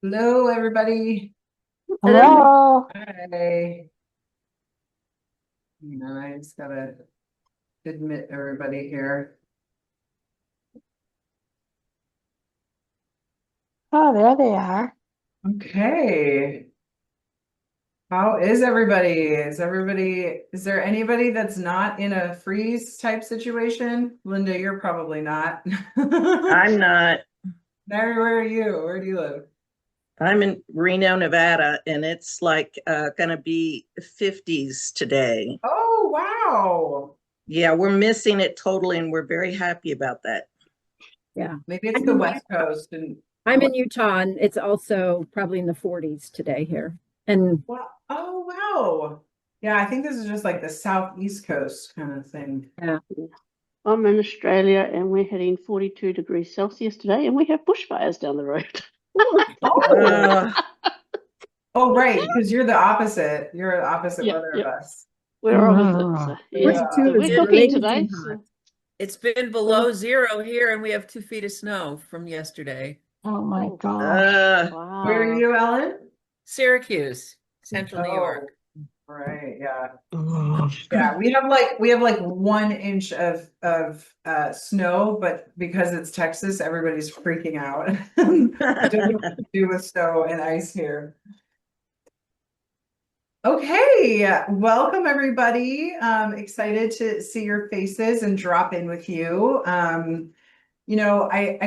Hello, everybody. Hello. Hi. I just gotta admit everybody here. Oh, there they are. Okay. How is everybody? Is there anybody that's not in a freeze type situation? Linda, you're probably not. I'm not. Mary, where are you? Where do you live? I'm in Reno, Nevada, and it's like going to be 50s today. Oh, wow. Yeah, we're missing it totally, and we're very happy about that. Yeah. Maybe it's I'm the in, West Coast and I'm in Utah and it's also probably in the 40s today here. And wow. Oh, wow. Yeah, I think this is just like the Southeast Coast kind of thing. yeah, I'm in Australia and we're hitting 42 degrees Celsius today and we have bushfires down the road. Oh, Uh, oh, right, because you're the opposite. You're the opposite Yep, weather of yep. us. We're opposite. So, yeah. 42 So Yeah. is we're cooking today. blazing hot. So, It's been below zero here, and we have 2 feet of snow from yesterday. oh my gosh. uh, Where are Wow. you, Ellen? Syracuse, central New Oh, York. right, yeah. Oh, Yeah, we have like 1 inch of snow, but because it's Texas, everybody's freaking out. I don't know what to do with snow and ice here. Okay, welcome everybody. Excited to see your faces and drop in with you. I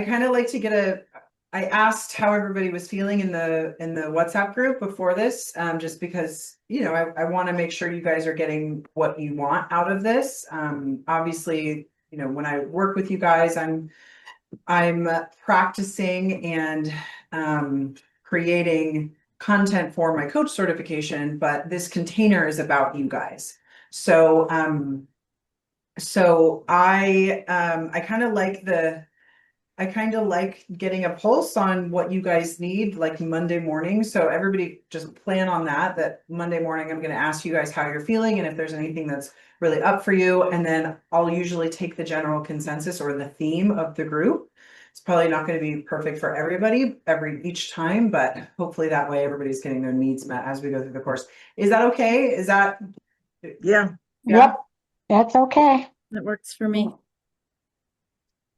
kind of like to I asked how everybody was feeling in the WhatsApp group before this, just because, I want to make sure you guys are getting what you want out of this. Obviously, when I work with you guys, I'm practicing and creating content for my coach certification, but this container is about you guys. So I kind of like getting a pulse on what you guys need like Monday morning. So everybody just plan on that Monday morning, I'm going to ask you guys how you're feeling and if there's anything that's really up for you. And then I'll usually take the general consensus or the theme of the group. It's probably not going to be perfect for everybody each time, but hopefully that way everybody's getting their needs met as we go through the course. Is that okay? Is that, yeah. yeah? yep, that's okay. That works for me.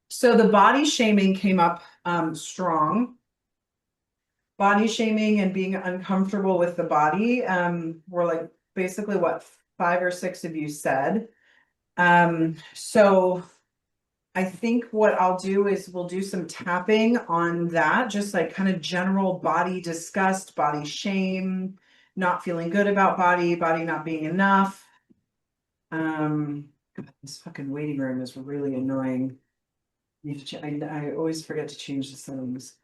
So the body shaming came up strong. Body shaming and being uncomfortable with the body were like basically what 5 or 6 of you said. So I think what I'll do is we'll do some tapping on that, just like kind of general body disgust, body shame, not feeling good about body not being enough. God, this fucking waiting room is really annoying. I always forget to change the settings.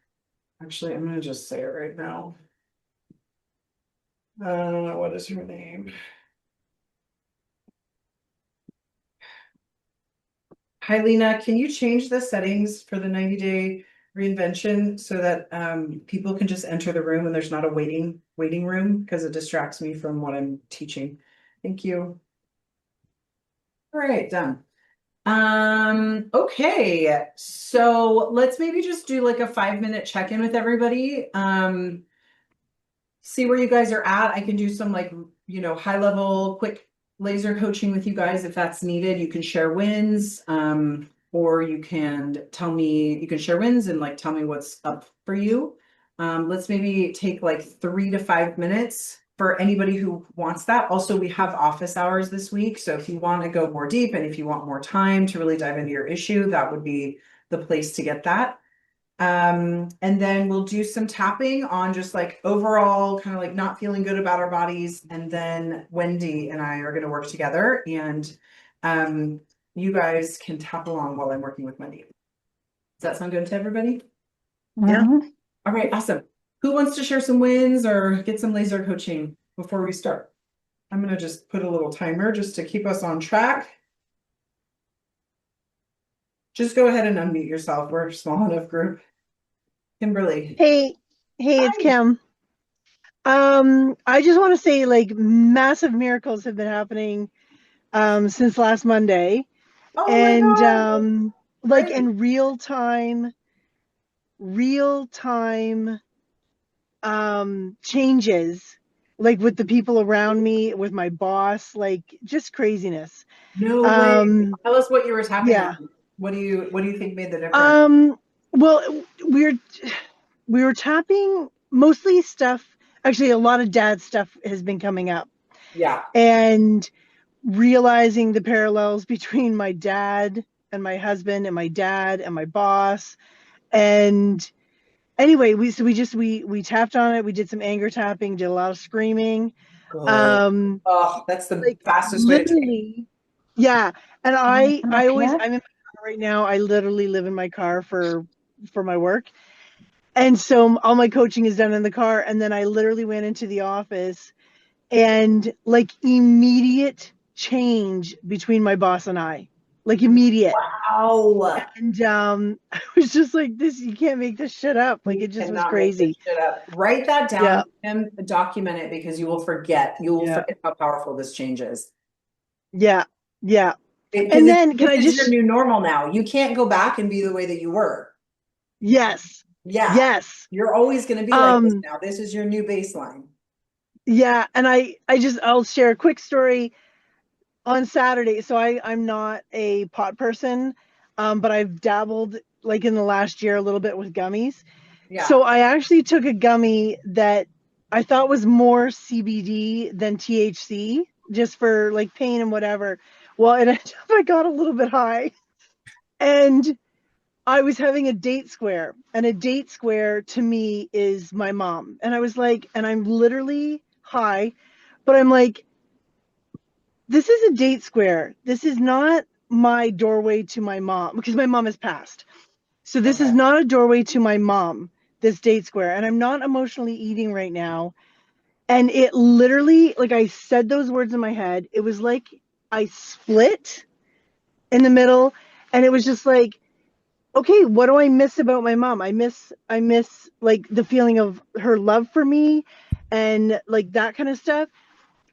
Actually, I'm gonna just say it right now. What is her name? Hi, Lena, can you change the settings for the 90-day reinvention so that people can just enter the room and there's not a waiting room because it distracts me from what I'm teaching. Thank you. All right, done. Okay, so let's maybe just do like a 5-minute check-in with everybody. See where you guys are at. I can do some like, high level, quick laser coaching with you guys if that's needed. You can share wins, or you can share wins and like tell me what's up for you. Let's maybe take like 3 to 5 minutes for anybody who wants that. Also, we have office hours this week. So if you want to go more deep and if you want more time to really dive into your issue, that would be the place to get that. And then we'll do some tapping on just like overall kind of like not feeling good about our bodies. And then Wendy and I are going to work together and you guys can tap along while I'm working with Wendy. Does that sound good to everybody? Yeah. All right, awesome. Who wants to share some wins or get some laser coaching before we start? I'm going to just put a little timer just to keep us on track. Just go ahead and unmute yourself. We're a small enough group. Kimberly. Hey, it's Hi. Kim. I just want to say like massive miracles have been happening since last Monday. Oh my And God. like Great. in real time changes, like with the people around me, with my boss, like just craziness. No way. Tell us what you were tapping Yeah. on. What do you think made the difference? Well, we were tapping mostly stuff. Actually, a lot of dad stuff has been coming up, Yeah. and realizing the parallels between my dad and my husband and my dad and my boss. And anyway, we tapped on it. We did some anger tapping, did a lot of screaming. Good. Um, Oh, that's the like fastest way to change. literally, yeah. And I always, I'm in my car right now. I literally live in my car for my work. And so all my coaching is done in the car. And then I literally went into the office, and like immediate change between my boss and I, like immediate. Wow. And I was just like, this, you can't make this shit up. Like it just was Cannot make this crazy. shit up. Write that down Yeah. and document it, because you will forget. You will Yeah. forget how powerful this change is. Yeah. Yeah. Because And then can this I is your just, new normal now. You can't go back and be the way that you were. yes. Yeah. Yes. You're always going to be like this now. This is your new baseline. Yeah. And I'll share a quick story on Saturday. So I'm not a pot person, but I've dabbled like in the last year a little bit with gummies. Yeah. So I actually took a gummy that I thought was more CBD than THC, just for like pain and whatever. Well, it ended up I got a little bit high, and I was having a date square, and a date square to me is my mom. And I was like, and I'm literally high, but I'm like, this is a date square. This is not my doorway to my mom, because my mom has passed. So this is Okay. not a doorway to my mom, this date square. And I'm not emotionally eating right now. And it literally, like I said those words in my head, it was like I split in the middle. And it was just like, okay, what do I miss about my mom? I miss like the feeling of her love for me and like that kind of stuff.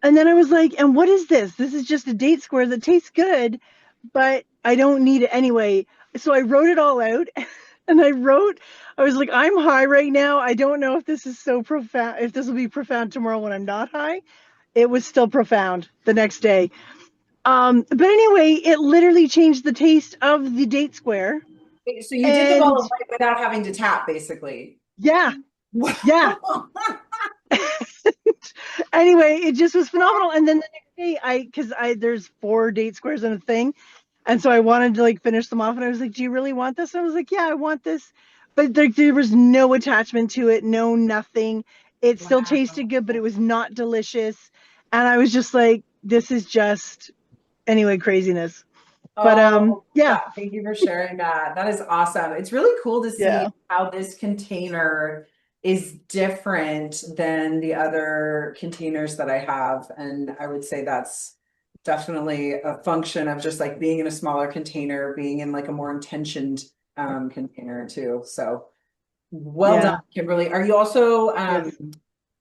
And then I was like, and what is this? This is just a date square that tastes good, but I don't need it anyway. So I wrote it all out. And I was like, I'm high right now. I don't know if this is so profound, if this will be profound tomorrow when I'm not high. It was still profound the next day. But anyway, it literally changed the taste of the date square. So you did the And ball of light without having to tap, basically. yeah, yeah. Anyway, it just was phenomenal. And then the next day, because there's 4 date squares in a thing. And so I wanted to like finish them off, and I was like, do you really want this? And I was like, yeah, I want this. But there was no attachment to it, no nothing. It still tasted good, but it was not delicious. And I was just like, this is just, anyway, craziness. But yeah. Thank you for sharing that. That is awesome. It's really cool to see Yeah. how this container is different than the other containers that I have. And I would say that's definitely a function of just like being in a smaller container, being in like a more intentioned container too. So well Yeah. done, Kimberly. Are you also Yes.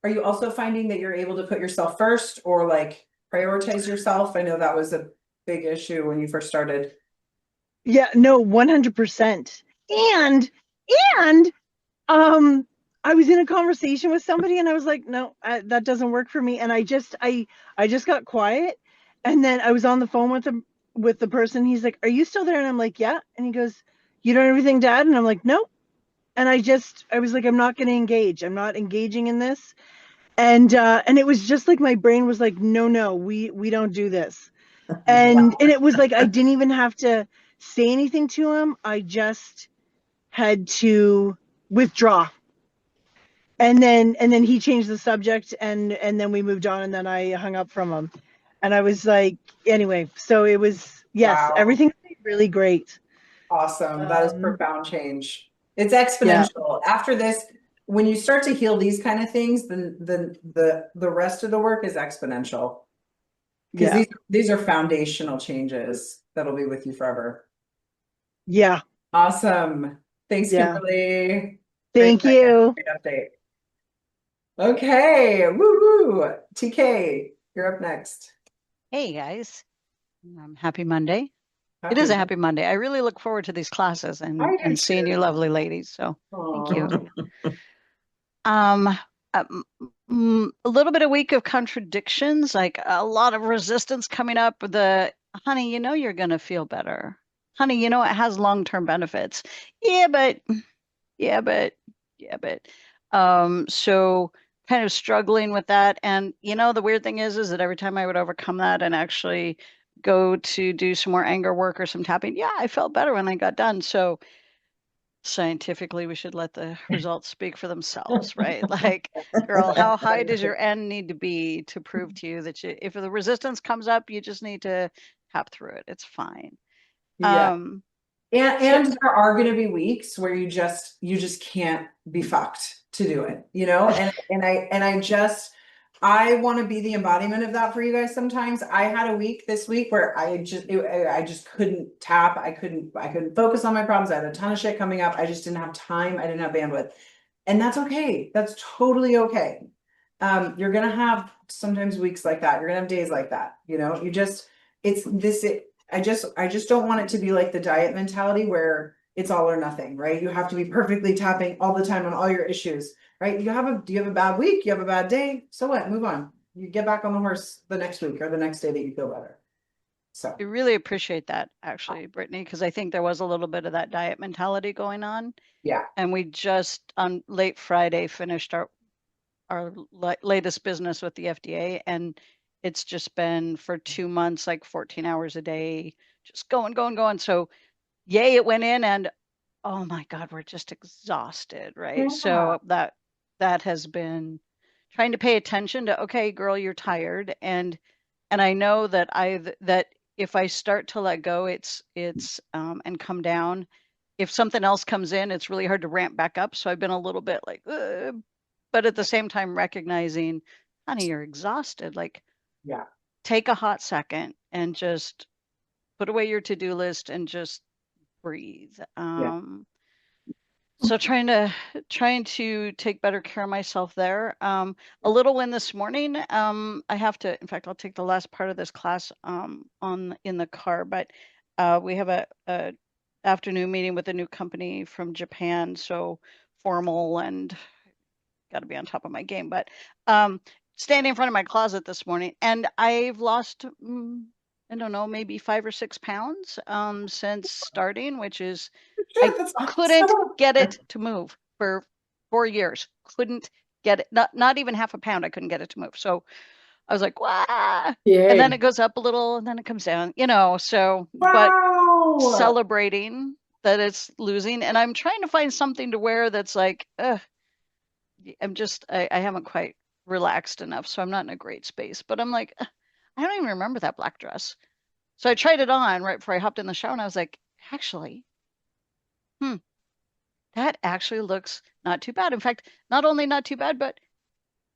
are you also finding that you're able to put yourself first, or like prioritize yourself? I know that was a big issue when you first started. Yeah, no, 100%. And I was in a conversation with somebody, and I was like, no, that doesn't work for me. And I just got quiet. And then I was on the phone with the person. He's like, are you still there? And I'm like, yeah. And he goes, you don't have everything, Dad? And I'm like, no. And I was like, I'm not going to engage. I'm not engaging in this. And it was just like my brain was like, no, we don't do this. And it was like I didn't even have to say anything to him. I just had to withdraw. And then he changed the subject, and then we moved on, and then I hung up from him. And I was like, anyway, so it was, yes, Wow. everything's really great. Awesome. That is profound change. It's Yeah. exponential. After this, when you start to heal these kind of things, then the rest of the work is exponential. Because Yeah. these are foundational changes that'll be with you forever. Yeah. Awesome. Thanks, Yeah. Kimberly. Thank Great you. Great update. Okay. Woo-woo. TK, you're up next. Hey guys, happy Monday. It is a happy Monday. I really look forward to these classes I do and seeing too. you lovely ladies. So thank Aw. you. a little bit a week of contradictions, like a lot of resistance coming up. Honey, you know you're gonna feel better. Honey, you know it has long-term benefits. Yeah, but, yeah, but, yeah, but. So kind of struggling with that. And the weird thing is that every time I would overcome that and actually go to do some more anger work or some tapping, yeah, I felt better when I got done. So scientifically, we should let the results speak for themselves, right? Like, girl, how high does your end need to be to prove to you that if the resistance comes up, you just need to tap through it. It's fine. Yeah. Um, And there are going to be weeks where you just can't be fucked to do it, I want to be the embodiment of that for you guys. Sometimes I had a week this week where I just couldn't tap. I couldn't focus on my problems. I had a ton of shit coming up. I just didn't have time. I didn't have bandwidth, and that's okay. That's totally okay. You're going to have sometimes weeks like that. You're going to have days like that. I just don't want it to be like the diet mentality where it's all or nothing, right? You have to be perfectly tapping all the time on all your issues, right? Do you have a bad week? You have a bad day? So what? Move on. You get back on the horse the next week or the next day that you feel better. So I really appreciate that, actually, Brittany, because I think there was a little bit of that diet mentality going on. yeah. And we just on late Friday finished our latest business with the FDA, and it's just been for 2 months, like 14 hours a day, just going. So yay, it went in, and oh my God, we're just exhausted, right? Yeah. So that has been trying to pay attention to, okay, girl, you're tired. And I know that that if I start to let go, and come down, if something else comes in, it's really hard to ramp back up. So I've been a little bit like, but at the same time recognizing, honey, you're exhausted. Like, Yeah. take a hot second and just put away your to-do list and just breathe. So trying to take better care of myself there. A little win this morning. I have to, in fact, I'll take the last part of this class in the car, but we have a afternoon meeting with a new company from Japan, so formal and got to be on top of my game. But standing in front of my closet this morning, and I've lost, I don't know, maybe 5 or 6 pounds since starting, which is, I couldn't get it to move for 4 years. Couldn't get it, not even half a pound. I couldn't get it to move. So I was like, wow. And then it goes up a little and then it comes down, so, but celebrating that it's losing. And I'm trying to find something to wear that's like, I haven't quite relaxed enough. So I'm not in a great space, but I'm like, I don't even remember that black dress. So I tried it on right before I hopped in the shower and I was like, actually, that actually looks not too bad. In fact, not only not too bad, but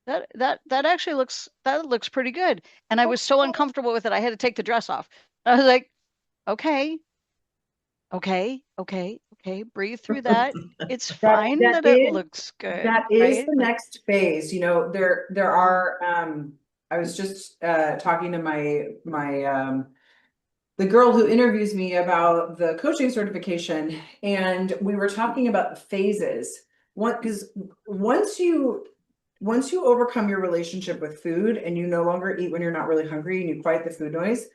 that actually looks pretty good. And I was so uncomfortable with it, I had to take the dress off. I was like, okay, breathe through that. It's fine that it looks good. That is right? the next phase. There are I was just talking to my the girl who interviews me about the coaching certification, and we were talking about the phases. Because once you overcome your relationship with food and you no longer eat when you're not really hungry and you quiet the food noise,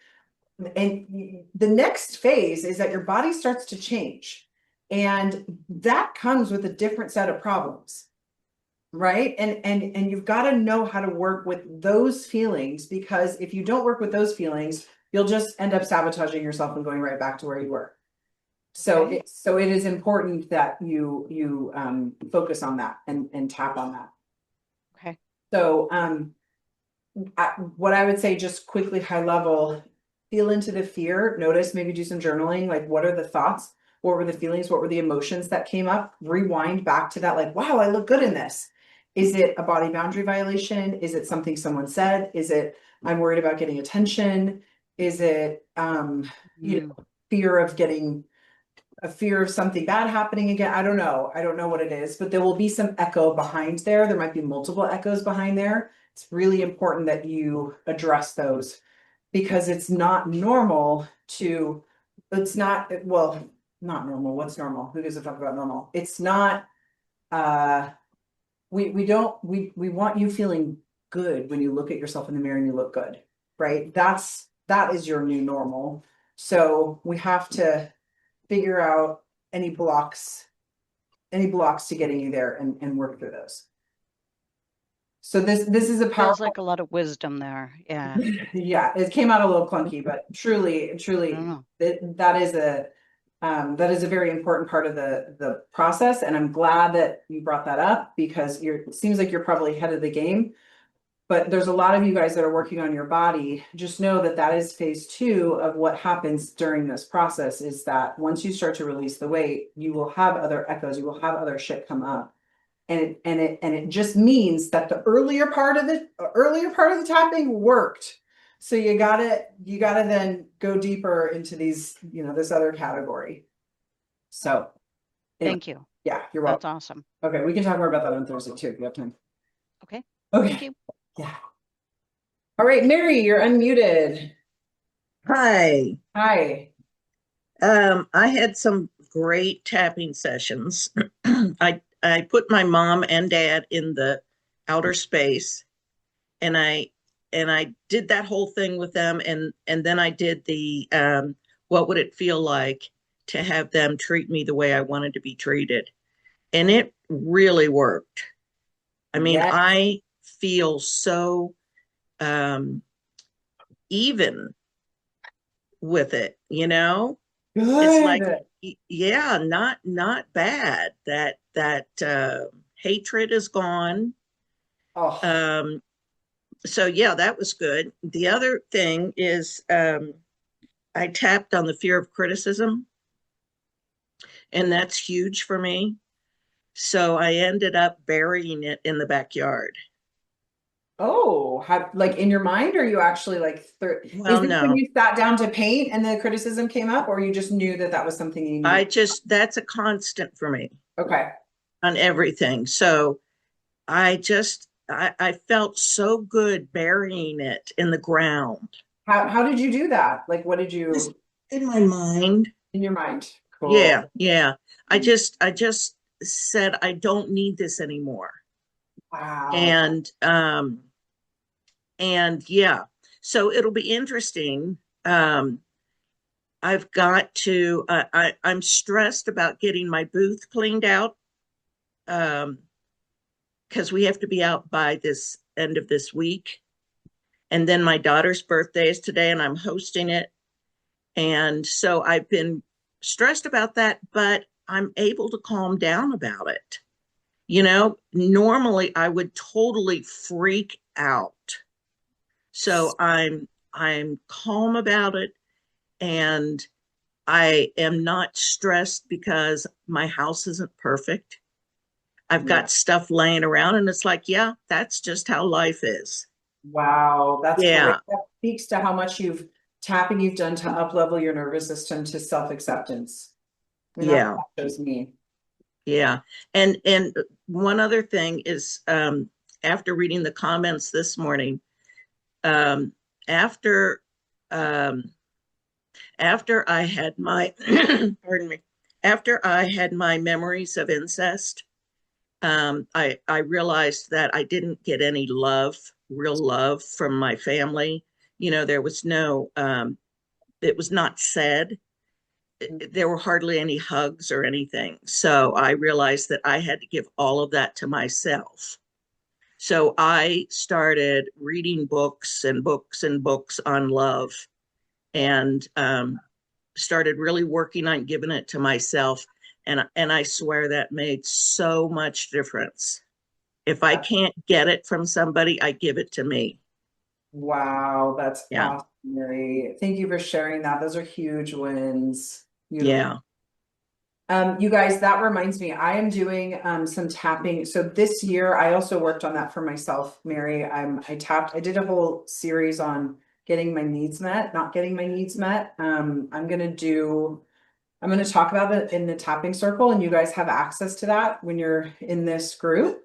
and the next phase is that your body starts to change, and that comes with a different set of problems, right? And you've got to know how to work with those feelings, because if you don't work with those feelings, you'll just end up sabotaging yourself and going right back to where you were. So Okay. it is important that you focus on that and tap on that. Okay. So what I would say, just quickly, high level, feel into the fear, notice, maybe do some journaling. Like, what are the thoughts? What were the feelings? What were the emotions that came up? Rewind back to that, like, wow, I look good in this. Is it a body boundary violation? Is it something someone said? Is it, I'm worried about getting attention? Is it, fear of something bad happening again? I don't know what it is, but there will be some echo behind there. There might be multiple echoes behind there. It's really important that you address those, because it's not normal not normal. What's normal? Who gives a fuck about normal? It's not, we don't, we want you feeling good when you look at yourself in the mirror and you look good, right? That is your new normal. So we have to figure out any blocks to getting you there and work through those. So this is a Feels powerful, like a lot of wisdom there. Yeah. yeah, it came out a little clunky, but truly, I don't know. that is a very important part of the process. And I'm glad that you brought that up because it seems like you're probably ahead of the game. But there's a lot of you guys that are working on your body. Just know that that is phase 2 of what happens during this process is that once you start to release the weight, you will have other echoes, you will have other shit come up. And it just means that the earlier part of the tapping worked. So you gotta then go deeper into these, this other category. So anyway, Thank you. yeah, you're That's welcome. awesome. Okay, we can talk more about that on Thursday too if you have time. Okay. Okay. Thank you. Yeah. All right, Mary, you're unmuted. Hi. Hi. I had some great tapping sessions. I put my mom and dad in the outer space, and I did that whole thing with them, and then I did the what would it feel like to have them treat me the way I wanted to be treated, and it really worked. I mean, Yes. I feel so even with it, It's like, Good. yeah, not bad. That hatred is gone. Oh, So yeah, that was good. The other thing is I tapped on the fear of criticism, and that's huge for me. So I ended up burying it in the backyard. like in your mind, or you actually is Well, this when no, you sat down to paint and the criticism came up, or you just knew that that was something you needed? that's a constant for me Okay. on everything. So I felt so good burying it in the ground. How did you do that? Like, what did Just you in my mind. in your mind? Cool. Yeah. I just said I don't need this anymore. Wow. And yeah, so it'll be interesting. I've got to I'm stressed about getting my booth cleaned out because we have to be out by this end of this week. And then my daughter's birthday is today and I'm hosting it. And so I've been stressed about that, but I'm able to calm down about it. Normally I would totally freak out. So I'm calm about it, and I am not stressed because my house isn't perfect. I've got stuff laying around and it's like, yeah, that's just how life is. Wow, that's great. Yeah. That speaks to how much tapping you've done to up level your nervous system to self-acceptance. I mean, Yeah. that shows me. Yeah. And one other thing is after reading the comments this morning, after I had my pardon me, after I had my memories of incest, I realized that I didn't get any real love from my family. There was no it was not said. There were hardly any hugs or anything. So I realized that I had to give all of that to myself. So I started reading books and books and books on love, and started really working on giving it to myself. And I swear that made so much difference. If I can't get it from somebody, I give it to me. Wow, that's Yeah. awesome, Mary. Thank you for sharing that. Those are huge wins. Beautiful. Yeah. You guys, that reminds me, I am doing some tapping. So this year, I also worked on that for myself, Mary. I did a whole series on getting my needs met, not getting my needs met. I'm gonna talk about it in the tapping circle, and you guys have access to that when you're in this group.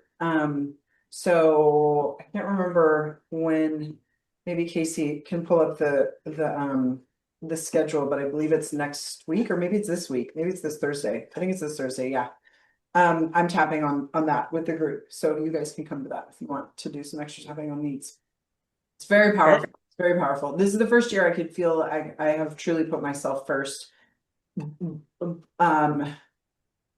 So I can't remember when, maybe Casey can pull up the schedule, but I believe it's next week, or maybe it's this week. Maybe it's this Thursday. I think it's this Thursday. Yeah. I'm tapping on that with the group. So you guys can come to that if you want to do some extra tapping on needs. It's very powerful. Perfect. It's very powerful. This is the first year I could feel I have truly put myself first.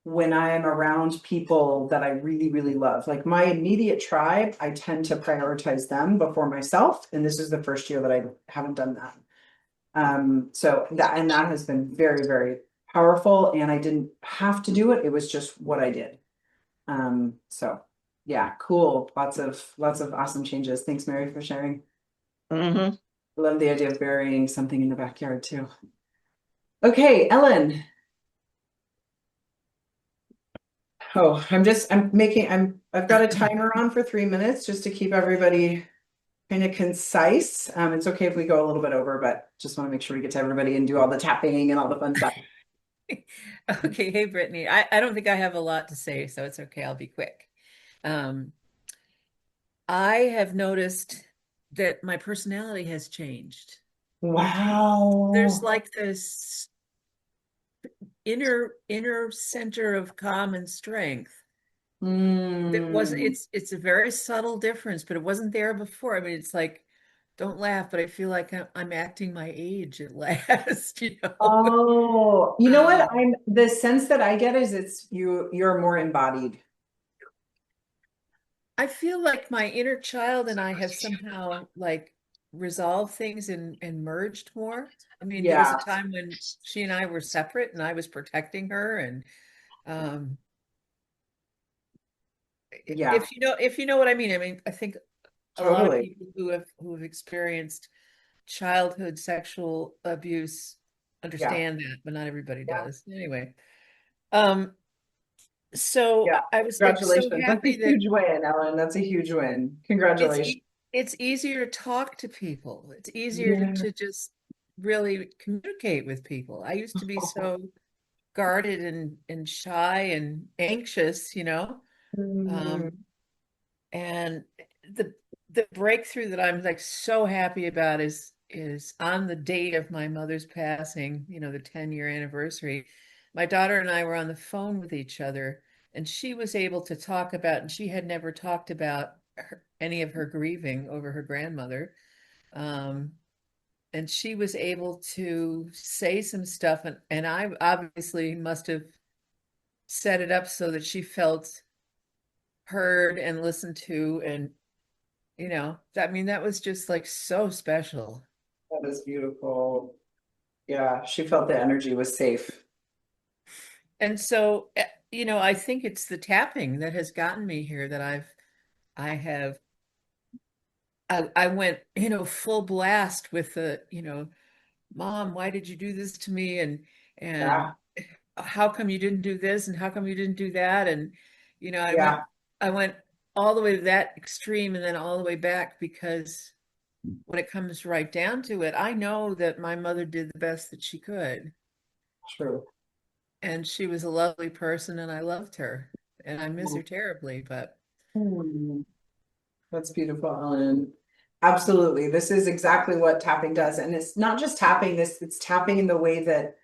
When I am around people that I really, really love, like my immediate tribe, I tend to prioritize them before myself. And this is the first year that I haven't done that. So that has been very, very powerful. And I didn't have to do it. It was just what I did. So yeah, cool. Lots of awesome changes. Thanks, Mary, for sharing. Mhm. Love the idea of burying something in the backyard too. Okay, Ellen. Oh, I've got a timer on for 3 minutes just to keep everybody kind of concise. It's okay if we go a little bit over, but just want to make sure we get to everybody and do all the tapping and all the fun stuff. Okay, hey Brittany. I don't think I have a lot to say, so it's okay. I'll be quick. I have noticed that my personality has changed. Wow. There's like this inner center of calm and strength. It wasn't, Mm. it's a very subtle difference, but it wasn't there before. I mean, it's like, don't laugh, but I feel like I'm acting my age at last, you know. Oh, you know what? Um, The sense that I get is you're more embodied. I feel like my inner child and I have somehow like resolved things and merged more. I mean, there was Yeah, a time when she and I were separate and I was protecting her, and um yeah, if you know what I mean. I mean, I think a lot of totally. people who have experienced childhood sexual abuse Yeah, understand that, but not everybody yeah, does. Anyway, um so yeah. I was like so Congratulations. That's a happy that huge win, Ellen. That's a huge win. it's Congratulations. e- it's easier to talk to people. It's easier Yeah. to just really communicate with people. I used to be so guarded and shy and anxious, you know. Mm, Um, and the the breakthrough that I'm like so happy about is on the date of my mother's passing, you know, the 10-year anniversary. My daughter and I were on the phone with each other, and she was able to talk about, and she had never talked about any of her grieving over her grandmother. Um, and she was able to say some stuff, and I obviously must have set it up so that she felt heard and listened to, and you know, I mean, that was just like so special. that is beautiful. Yeah, she felt the energy was safe. And so, you know, I think it's the tapping that has gotten me here that I have, I went, you know, full blast with the, you know, Mom, why did you do this to me? And Yeah, how come you didn't do this? And how come you didn't do that? And, you know, yeah, I went all the way to that extreme and then all the way back because when it comes right down to it, I know that my mother did the best that she could. true. And she was a lovely person and I loved her. And I miss her terribly, but Mm, that's beautiful, Ellen. Absolutely. This is exactly what tapping does. And it's not just tapping it's tapping in the way that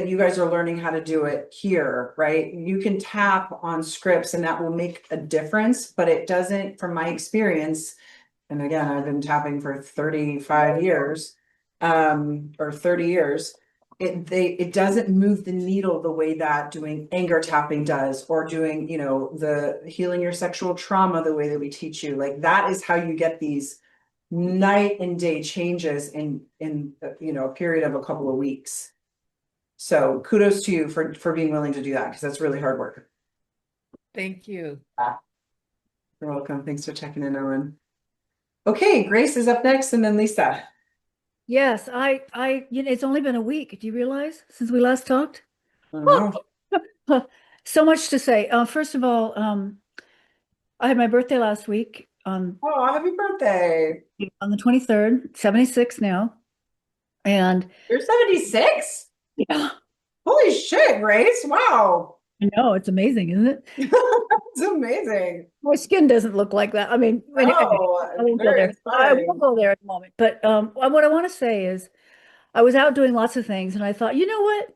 you guys are learning how to do it here, right? You can tap on scripts and that will make a difference, but it doesn't, from my experience, and again, I've been tapping for 35 years, or 30 years. It doesn't move the needle the way that doing anger tapping does, or doing, you know, the healing your sexual trauma the way that we teach you. Like that is how you get these night and day changes in you know, a period of a couple of weeks. So kudos to you for being willing to do that because that's really hard work. thank you. You're welcome. Thanks for checking in, Ellen. Okay, Grace is up next, and then Lisa. Yes, you know, it's only been a week. Do you realize since we last talked? I don't know. So much to say. First of all, I had my birthday last week Oh, happy birthday. on the 23rd, 76 now. And You're 76? yeah, Holy shit, Grace. Wow. I know it's amazing, isn't it? It's amazing. My skin doesn't look like that. I mean, anyway, Oh, I won't go very there. I inspiring. won't go there at the moment. But what I want to say is I was out doing lots of things and I thought, you know what?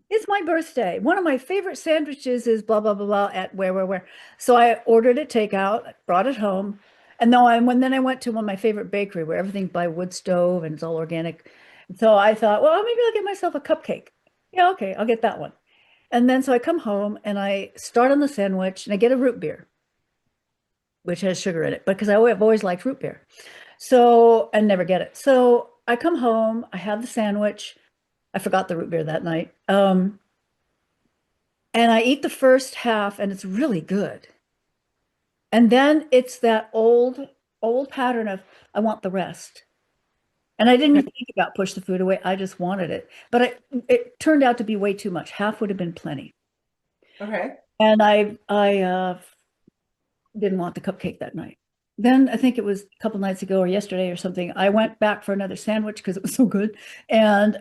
It's my birthday. One of my favorite sandwiches is blah, blah, blah, blah at where. So I ordered it takeout, brought it home. And then I went to one of my favorite bakery where everything's by wood stove and it's all organic. So I thought, well, maybe I'll get myself a cupcake. Yeah, okay, I'll get that one. And then so I come home and I start on the sandwich and I get a root beer, which has sugar in it, because I've always liked root beer. So I never get it. So I come home, I have the sandwich. I forgot the root beer that night. And I eat the first half and it's really good. And then it's that old pattern of I want the rest. And I didn't even think about push the food away. I just wanted it. But it turned out to be way too much. Half would have been plenty. Okay. And I didn't want the cupcake that night. Then I think it was a couple nights ago or yesterday or something, I went back for another sandwich because it was so good. And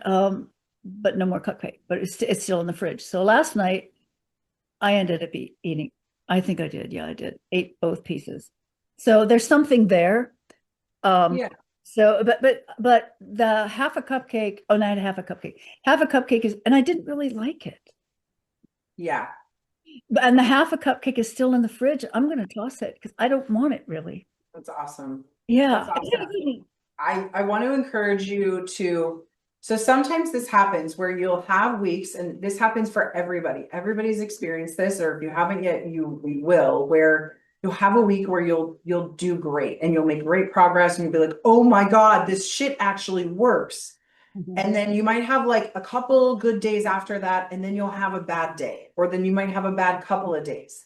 but no more cupcake, but it's still in the fridge. So last night I ended up eating. I think I did. Yeah, I did. Ate both pieces. So there's something there. Yeah. So, but the half a cupcake, oh, not half a cupcake. Half a cupcake is, and I didn't really like it. Yeah. And the half a cupcake is still in the fridge. I'm going to toss it because I don't want it really. That's awesome. Yeah. That's awesome. I want to encourage you to, so sometimes this happens where you'll have weeks, and this happens for everybody. Everybody's experienced this, or if you haven't yet, we will, where you'll have a week where you'll do great and you'll make great progress and you'll be like, oh my God, this shit actually works. And then you might have like a couple good days after that, and then you'll have a bad day, or then you might have a bad couple of days.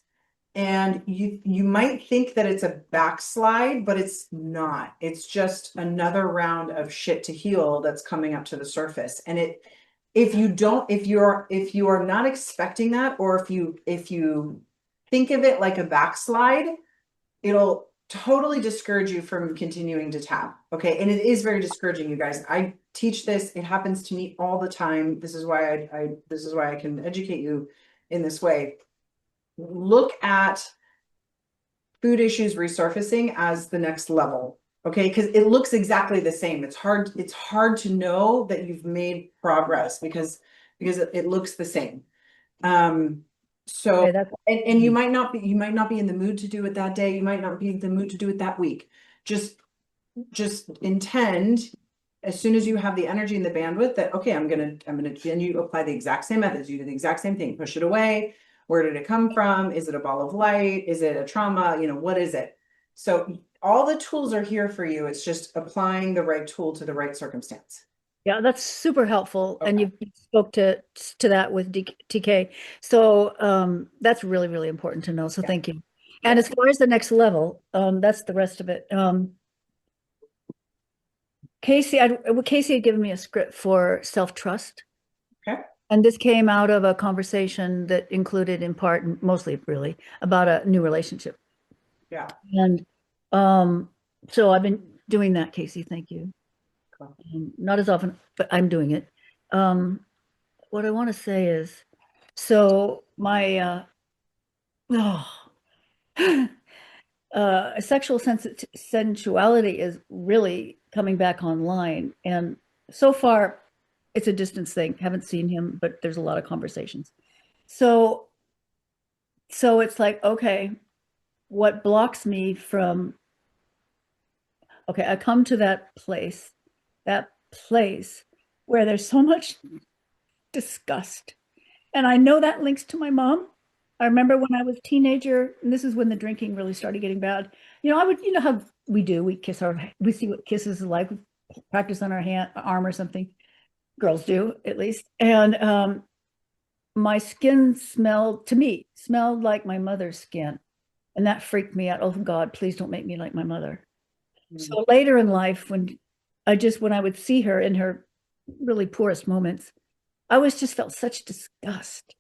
And you might think that it's a backslide, but it's not. It's just another round of shit to heal that's coming up to the surface. And if you are not expecting that, or if you think of it like a backslide, it'll totally discourage you from continuing to tap. Okay. And it is very discouraging, you guys. I teach this. It happens to me all the time. This is why this is why I can educate you in this way. Look at food issues resurfacing as the next level. Okay. Because it looks exactly the same. It's hard to know that you've made progress because it looks the same. So, Okay, and you might not be in the mood to do it that day. You might not be in the mood to do it that week. Just intend, as soon as you have the energy and the bandwidth, that, okay, I'm gonna, and you apply the exact same methods. You do the exact same thing, push it away. Where did it come from? Is it a ball of light? Is it a trauma? What is it? So all the tools are here for you. It's just applying the right tool to the right circumstance. Yeah, that's super helpful. Okay. And you spoke to that with TK. So that's really, really important to know. So thank you. And as far as the next level, that's the rest of it. Casey had given me a script for self-trust. Okay. And this came out of a conversation that included in part, mostly really, about a new relationship. Yeah. And so I've been doing that, Casey. Thank you. Not as often, but I'm doing it. What I want to say is, so my sexual sensuality is really coming back online, and so far it's a distance thing. Haven't seen him, but there's a lot of conversations. So it's like, okay, what blocks me from, okay, I come to that place where there's so much disgust. And I know that links to my mom. I remember when I was a teenager, and this is when the drinking really started getting bad. I would, how we do, we see what kisses are like, we practice on our arm or something. Girls do, at least. And my skin smelled like my mother's skin. And that freaked me out. Oh God, please don't make me like my mother. So later in life, when I would see her in her really poorest moments, I just felt such disgust.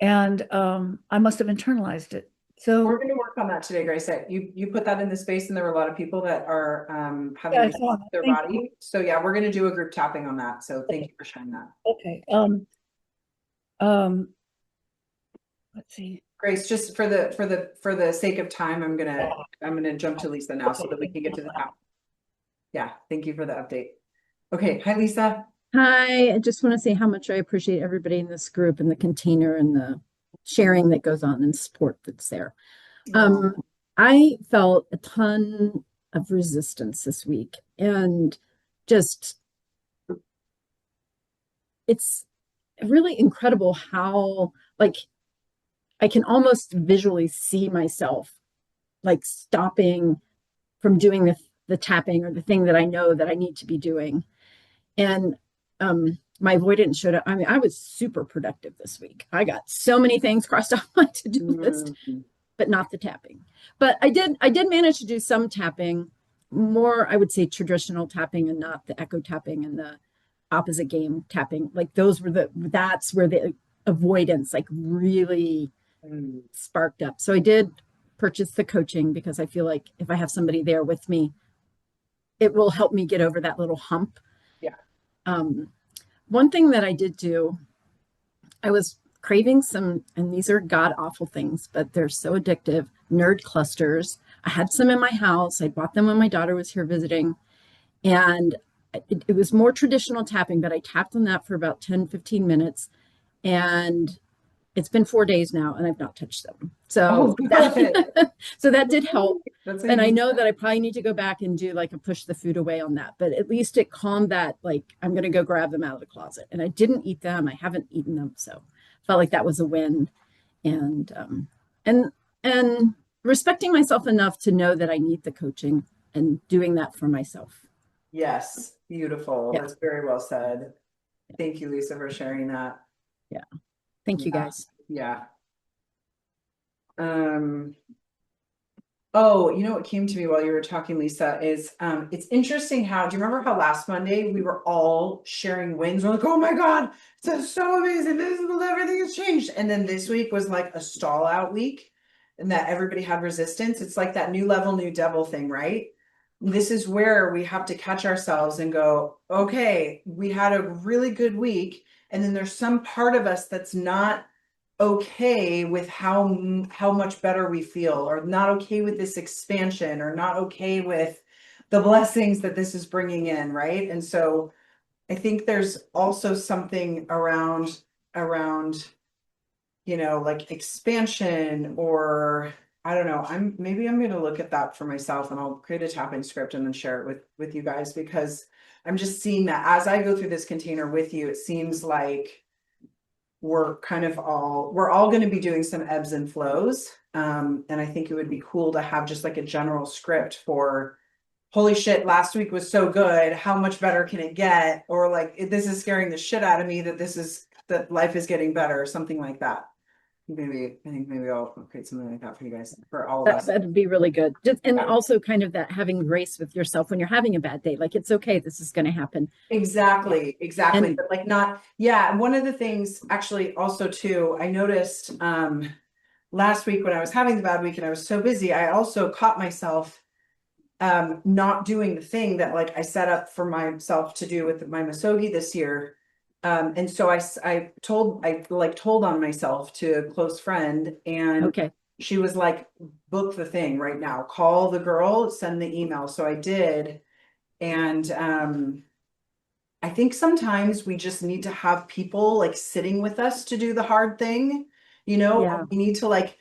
And I must have internalized it. So we're going to work on that today, Grace. You put that in the space, and there were a lot of people that are having Yeah, issues with their thank body. you. So yeah, we're going to do a group tapping on that. So thank you for sharing that. Okay. Let's see. Grace, just for the sake of time, I'm gonna jump to Lisa now so that we can get to the top. Yeah, thank you for the update. Okay, hi Lisa. Hi, I just want to say how much I appreciate everybody in this group and the container and the sharing that goes on and support that's there. Um, I felt a ton of resistance this week and just it's really incredible how like I can almost visually see myself like stopping from doing the tapping or the thing that I know that I need to be doing. And my avoidance showed up. I mean, I was super productive this week. I got so many things crossed off my to-do list, but not the tapping. But I did manage to do some tapping, more I would say traditional tapping and not the echo tapping and the opposite game tapping. Like that's where the avoidance like really sparked up. So I did purchase the coaching because I feel like if I have somebody there with me, it will help me get over that little hump. Yeah. One thing that I did do, I was craving some, and these are god awful things, but they're so addictive, nerd clusters. I had some in my house. I bought them when my daughter was here visiting. And it was more traditional tapping, but I tapped on that for about 10-15 minutes. And it's been 4 days now and I've not touched them. So so that did help. And I know that I probably need to go back and do like a push the food away on that, but at least it calmed that, like, I'm going to go grab them out of the closet. And I didn't eat them. I haven't eaten them. So felt like that was a win. And, and respecting myself enough to know that I need the coaching and doing that for myself. Yes, beautiful. Yeah. That's very well said. Thank you, Lisa, for sharing that. Yeah. Thank you guys. Yeah. Oh, you know what came to me while you were talking, Lisa, is it's interesting how, do you remember how last Monday we were all sharing wins? We're like, oh my God, this is so amazing. Everything has changed. And then this week was like a stall out week and that everybody had resistance. It's like that new level, new devil thing, right? This is where we have to catch ourselves and go, okay, we had a really good week. And then there's some part of us that's not okay with how much better we feel, or not okay with this expansion, or not okay with the blessings that this is bringing in, right? And so I think there's also something around like expansion, or I don't know, maybe I'm going to look at that for myself and I'll create a tapping script and then share it with you guys, because I'm just seeing that as I go through this container with you, it seems like we're all going to be doing some ebbs and flows. And I think it would be cool to have just like a general script for, holy shit, last week was so good, how much better can it get? Or like, this is scaring the shit out of me that life is getting better, or something like that. I think maybe I'll create something like that for you guys, for all of us. That'd be really good. And also kind of that having grace with yourself when you're having a bad day. Like, it's okay. This is going to happen. Exactly. But like one of the things actually also too, I noticed last week when I was having the bad week and I was so busy, I also caught myself not doing the thing that like I set up for myself to do with my Misogi this year. And so I told on myself to a close friend, and she was like, book the thing right now, call the girl, send the email. So I did. And I think sometimes we just need to have people like sitting with us to do the hard thing, we need to like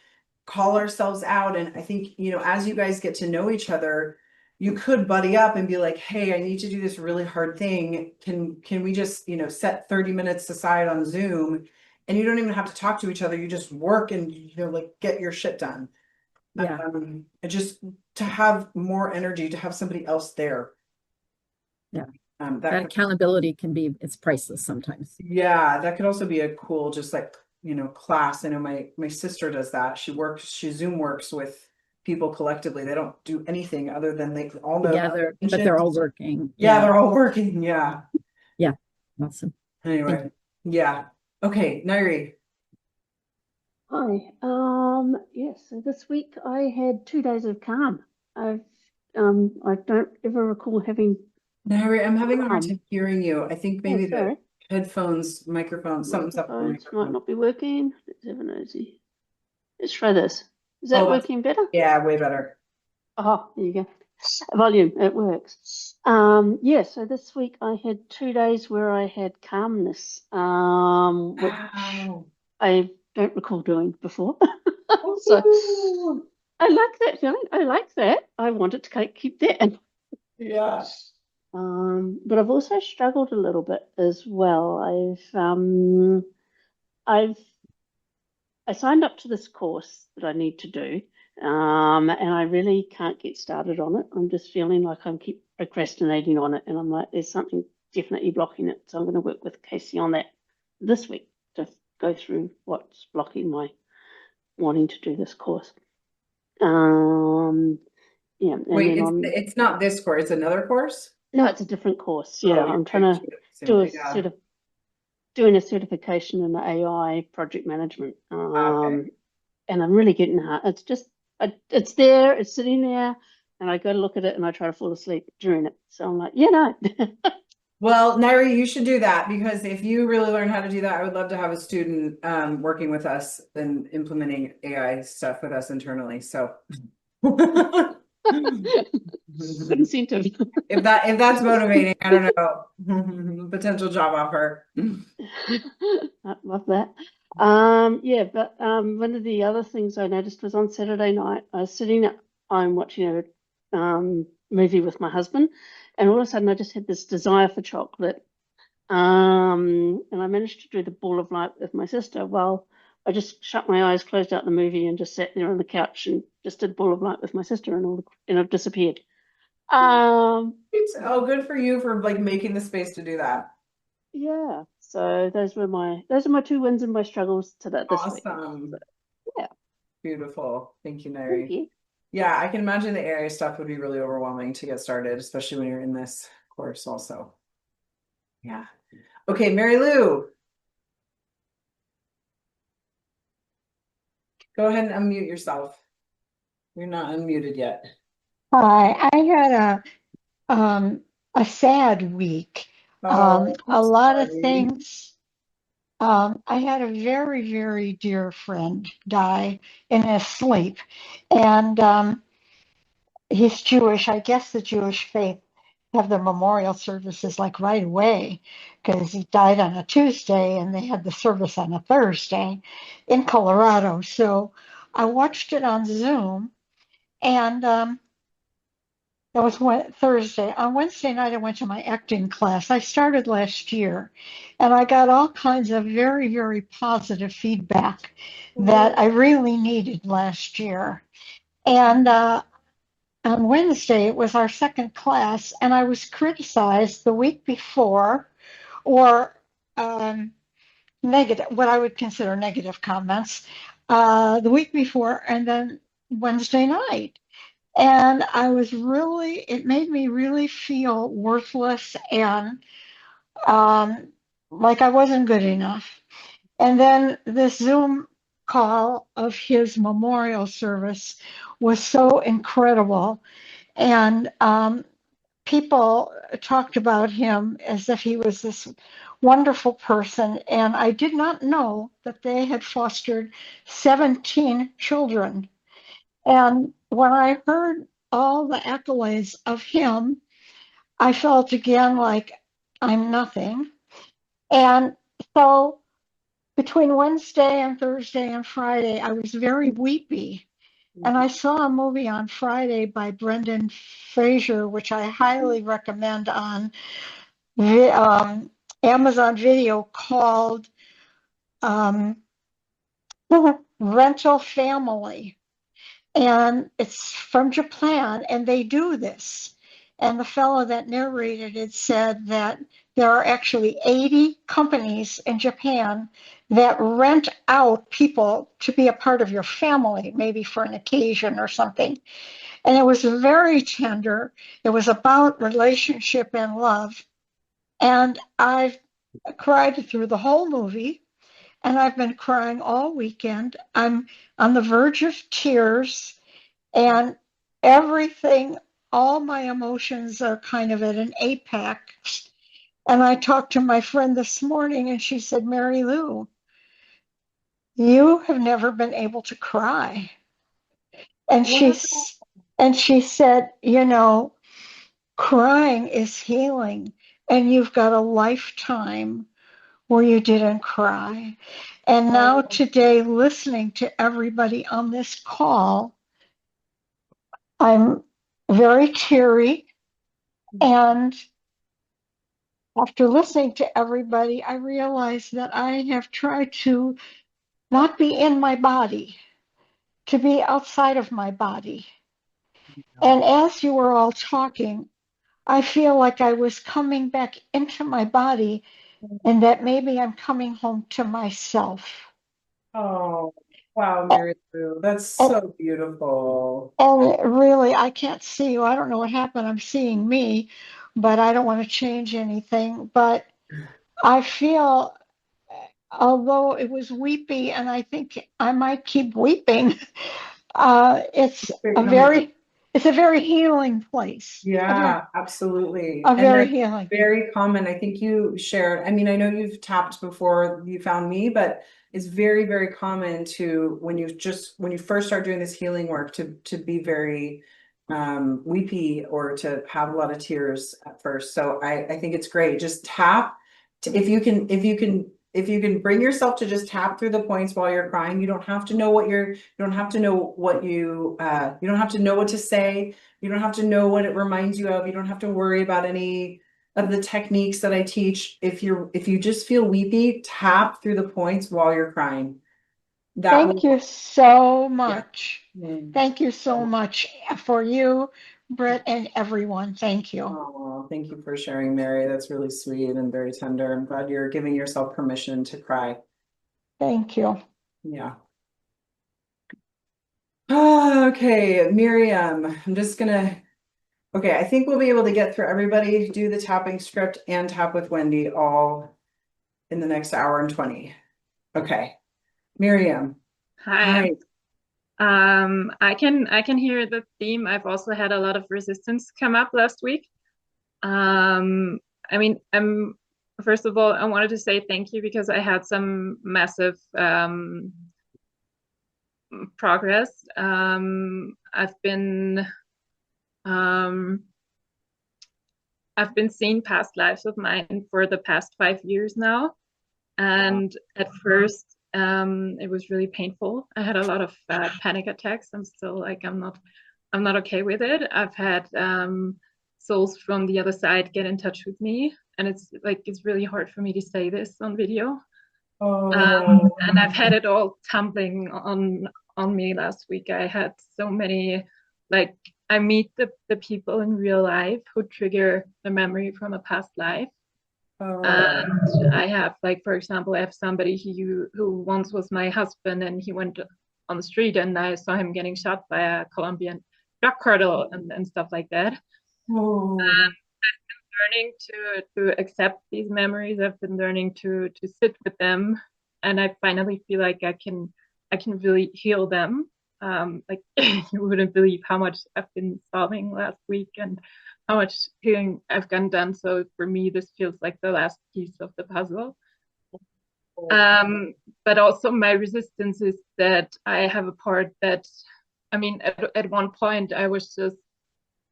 call ourselves out. And I think, as you guys get to know each other, you could buddy up and be like, hey, I need to do this really hard thing. Can we just, set 30 minutes aside on Zoom, and you don't even have to talk to each other. You just work and, like get your shit done. Yeah. And just to have more energy, to have somebody else there. Yeah. That accountability it's priceless sometimes. Yeah. That could also be a cool, just like, class. I know my sister does that. She Zoom works with people collectively. They don't do anything other than they all know together, but they're all working. Yeah, they're all working. Yeah. Yeah. Awesome. Anyway. Yeah. Okay. Nairi. Hi. Yes. So this week I had 2 days of calm. I don't ever recall having. Nairi, I'm having a hard time hearing you. I think maybe the headphones, something's up. Might not be working. Let's have a nosy. Let's try this. Is that working better? Yeah, way better. Oh, there you go. volume, it works. Yeah, so this week I had 2 days where I had calmness, which Wow. I don't recall doing before. So Ooh. I like that feeling. I like that. I wanted to keep that. Yeah. But I've also struggled a little bit as well. I've I signed up to this course that I need to do, and I really can't get started on it. I'm just feeling like I'm keep procrastinating on it, and I'm like, there's something definitely blocking it. So I'm going to work with Casey on that this week to go through what's blocking my wanting to do this course. Yeah, and Wait, then on it's not this course, it's another course? no, it's a different course. Oh, Yeah, you're I'm trying to same do a thing, yeah. doing a certification in AI project management. Okay. And I'm really getting hard. It's just, it's there, it's sitting there, and I go to look at it and I try to fall asleep during it. So I'm like, yeah, no. Well, Nairi, you should do that because if you really learn how to do that, I would love to have a student working with us and implementing AI stuff with us internally. So Good incentive. if that's motivating, I don't know. Potential job offer. I love that. Yeah, but one of the other things I noticed was on Saturday night, I was sitting at home watching a movie with my husband, and all of a sudden I just had this desire for chocolate. And I managed to do the ball of light with my sister. Well, I just shut my eyes, closed out the movie, and just sat there on the couch and just did ball of light with my sister, and it disappeared. Oh, good for you for like making the space to do that. Yeah. So those are my two wins and my struggles to that this week. Awesome. So, yeah. Beautiful. Thank you, Thank Nairi. you. Yeah, I can imagine the AI stuff would be really overwhelming to get started, especially when you're in this course also. Yeah. Okay, Mary Lou. Go ahead and unmute yourself. You're not unmuted yet. Hi, I had a sad week. Oh, A I'm lot of sorry. things. I had a very, very dear friend die in his sleep, and he's Jewish. I guess the Jewish faith have their memorial services like right away because he died on a Tuesday and they had the service on a Thursday in Colorado. So I watched it on Zoom, and that was Thursday. On Wednesday night, I went to my acting class. I started last year, and I got all kinds of very, very positive feedback that I really needed last year. And on Wednesday, it was our second class, and I was criticized the week before, or negative, what I would consider negative comments, the week before, and then Wednesday night. And it made me really feel worthless and like I wasn't good enough. And then this Zoom call of his memorial service was so incredible. And people talked about him as if he was this wonderful person. And I did not know that they had fostered 17 children. And when I heard all the accolades of him, I felt again like I'm nothing. And so between Wednesday and Thursday and Friday, I was very weepy. And I saw a movie on Friday by Brendan Fraser, which I highly recommend on Amazon Video called um, Rental Family. And it's from Japan, and they do this. And the fellow that narrated it said that there are actually 80 companies in Japan that rent out people to be a part of your family, maybe for an occasion or something. And it was very tender. It was about relationship and love. And I've cried through the whole movie, and I've been crying all weekend. I'm on the verge of tears, and everything, all my emotions are kind of at an apex. And I talked to my friend this morning, and she said, Mary Lou, you have never been able to cry. And Wow. And she said, you know, crying is healing, and you've got a lifetime where you didn't cry. And now today, listening to everybody on this call, I'm very teary. And after listening to everybody, I realized that I have tried to not be in my body, to be outside of my body. And as you were all talking, I feel like I was coming back into my body and that maybe I'm coming home to myself. Oh, wow, Mary Lou, that's And, so beautiful. and really, I can't see you. I don't know what happened. I'm seeing me, but I don't want to change anything. But I feel, although it was weepy, and I think I might keep weeping, it's Great a comment. very healing place. Yeah, absolutely. A And very that's healing. very common. I think you shared, I mean, I know you've tapped before you found me, but it's very, very common to when you first start doing this healing work to be very weepy or to have a lot of tears at first. So I think it's great. Just tap if you can bring yourself to just tap through the points while you're crying. You don't have to know you don't have to know what you don't have to know what to say. You don't have to know what it reminds you of. You don't have to worry about any of the techniques that I teach. If you just feel weepy, tap through the points while you're crying. That Thank will, you so yeah. much. Mm. Thank you so much for you, Britt, and everyone. Thank you. Oh, thank you for sharing, Mary. That's really sweet and very tender. I'm glad you're giving yourself permission to cry. Thank you. Yeah. Okay, Miriam, okay, I think we'll be able to get through everybody, do the tapping script and tap with Wendy all in the next hour and 20. Okay, Miriam. Hi. I can hear the theme. I've also had a lot of resistance come up last week. I mean, first of all, I wanted to say thank you because I had some massive progress. I've been seeing past lives of mine for the past 5 years now. And at first, it was really painful. I had a lot of panic attacks. I'm still like, I'm not okay with it. I've had souls from the other side get in touch with me, and it's really hard for me to say this on video. And I've had it all tumbling on me last week. I had so many, like, I meet the people in real life who trigger the memory from a past life. And I have, like, for example, I have somebody who once was my husband, and he went on the street and I saw him getting shot by a Colombian drug cartel and stuff like that. I've been learning to accept these memories. I've been learning to sit with them, and I finally feel like I can really heal them. Like, you wouldn't believe how much I've been solving last week and how much healing I've gotten done. So for me, this feels like the last piece of the puzzle. But also my resistance is that I have a part that, I mean, at one point I was just,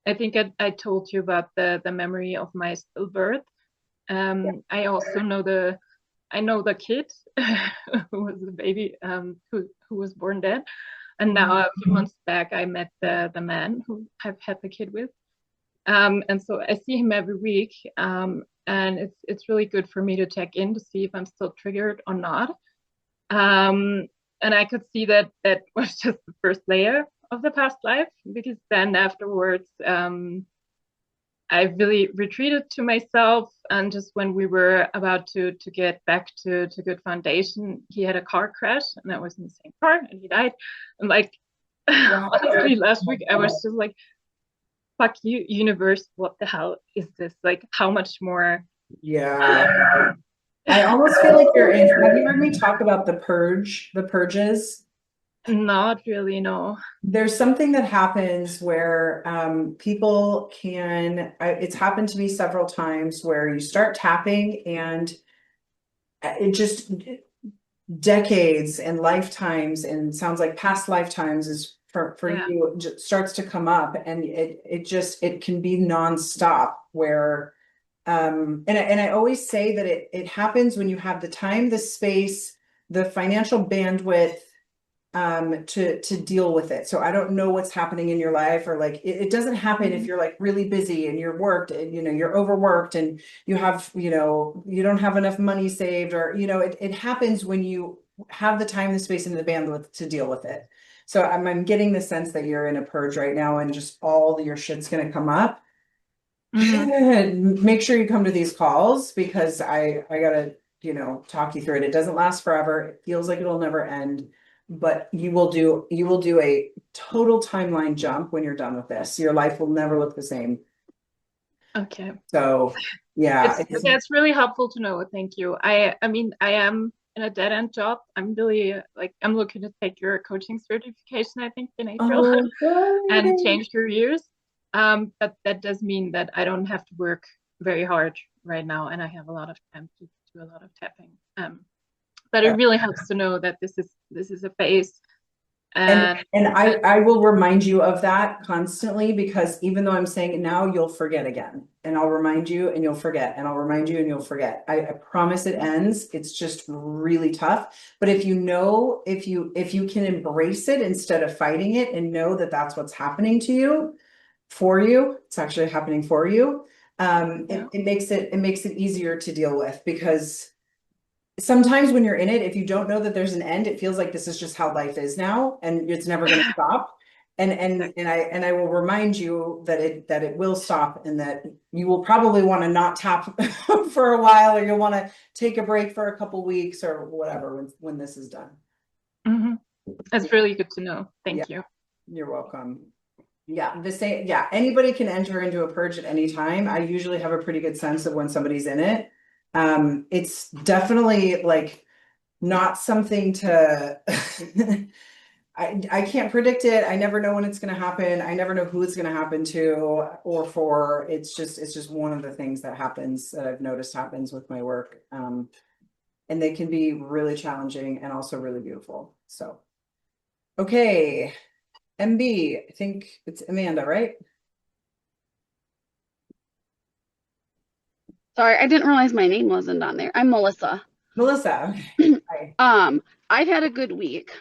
I think I told you about the memory of my stillbirth. I also know the kid who was the baby, who was born dead. And now a few months back, I met the man who I've had the kid with. And so I see him every week. And it's really good for me to check in to see if I'm still triggered or not. And I could see that was just the first layer of the past life, because then afterwards, I really retreated to myself. And just when we were about to get back to good foundation, he had a car crash, and I was in the same car and he died. And like, honestly, last week I was just like, fuck you, universe, what the hell is this? Like, how much more? Yeah. I almost feel like have you heard me talk about the purges? Not really, no. There's something that happens where people it's happened to me several times where you start tapping and it just decades and lifetimes, and sounds like past lifetimes is for Yeah. you starts to come up, and it can be nonstop where and I always say that it happens when you have the time, the space, the financial bandwidth to deal with it. So I don't know what's happening in your life, or like it doesn't happen if you're like really busy and you're worked and you're overworked and you have you don't have enough money saved, or it happens when you have the time, the space, and the bandwidth to deal with it. So I'm getting the sense that you're in a purge right now, and just all your shit's gonna come up. Make sure you come to these calls, because I gotta talk you through it. It doesn't last forever. It feels like it'll never end, but you will do a total timeline jump when you're done with this. Your life will never look the same. Okay. So yeah, That's really helpful to know. Thank you. I mean, I am in a dead end job. I'm really I'm looking to take your coaching certification, I think, in April and change careers. But that does mean that I don't have to work very hard right now, and I have a lot of time to do a lot of tapping. But it really helps to know that this is a phase. And I will remind you of that constantly, because even though I'm saying it now, you'll forget again, and I'll remind you and you'll forget, and I'll remind you and you'll forget. I promise it ends. It's just really tough. But if you can embrace it instead of fighting it, and know that that's what's happening to you, for you, it's actually happening for you. It makes it easier to deal with, because sometimes when you're in it, if you don't know that there's an end, it feels like this is just how life is now, and it's never going to stop. And I will remind you that it will stop, and that you will probably want to not tap for a while, or you'll want to take a break for a couple weeks or whatever when this is done. That's really good to know. Thank you. You're welcome. Yeah, anybody can enter into a purge at any time. I usually have a pretty good sense of when somebody's in it. It's definitely like not something to I can't predict it. I never know when it's going to happen. I never know who it's going to happen to or for. It's just one of the things that happens, that I've noticed happens with my work. And they can be really challenging and also really beautiful. So, okay. MB, I think it's Amanda, right? Sorry, I didn't realize my name wasn't on there. I'm Melissa. Melissa. Okay. I've had a good week.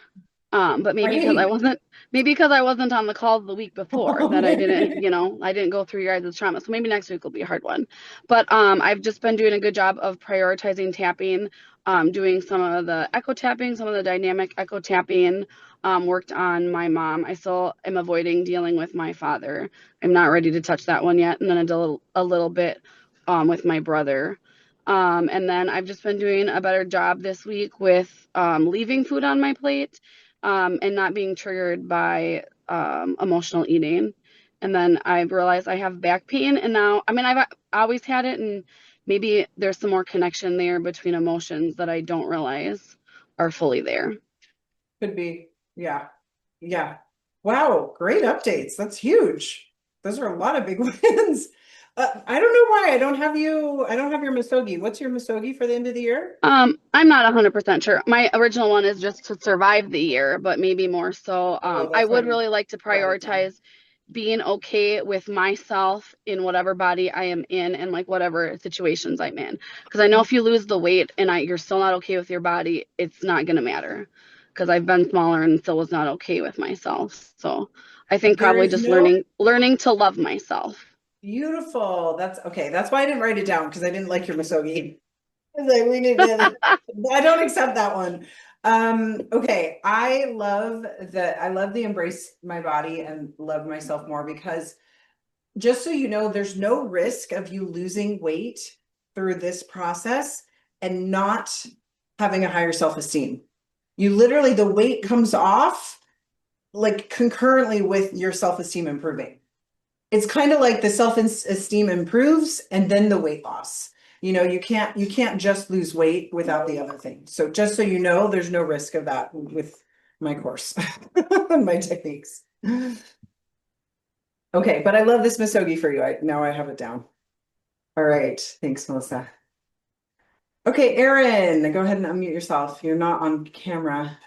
But maybe because I wasn't on the call the week before that I didn't go through your guys' trauma. So maybe next week will be a hard one. But I've just been doing a good job of prioritizing tapping, doing some of the echo tapping, some of the dynamic echo tapping, worked on my mom. I still am avoiding dealing with my father. I'm not ready to touch that one yet. And then I did a little bit with my brother. And then I've just been doing a better job this week with leaving food on my plate. And not being triggered by emotional eating. And then I realized I have back pain, and now, I mean, I've always had it, and maybe there's some more connection there between emotions that I don't realize are fully there. Could be. Yeah. Wow, great updates. That's huge. Those are a lot of big wins. I don't know why I don't have your Misogi. What's your Misogi for the end of the year? I'm not 100% sure. My original one is just to survive the year, but maybe more so. I would really like to prioritize being okay with myself in whatever body I am in, and like whatever situations I'm in. Because I know if you lose the weight and you're still not okay with your body, it's not going to matter. Because I've been smaller and still was not okay with myself. So I think probably just learning to love myself. Beautiful. That's okay. That's why I didn't write it down, because I didn't like your Misogi. I don't accept that one. Okay. I love the embrace my body and love myself more, because just so you know, there's no risk of you losing weight through this process and not having a higher self-esteem. You literally, the weight comes off like concurrently with your self-esteem improving. It's kind of like the self-esteem improves and then the weight loss. You can't just lose weight without the other thing. So just so you know, there's no risk of that with my course and my techniques. Okay, but I love this Misogi for you. Now I have it down. All right, thanks, Melissa. Okay, Erin, go ahead and unmute yourself. You're not on camera.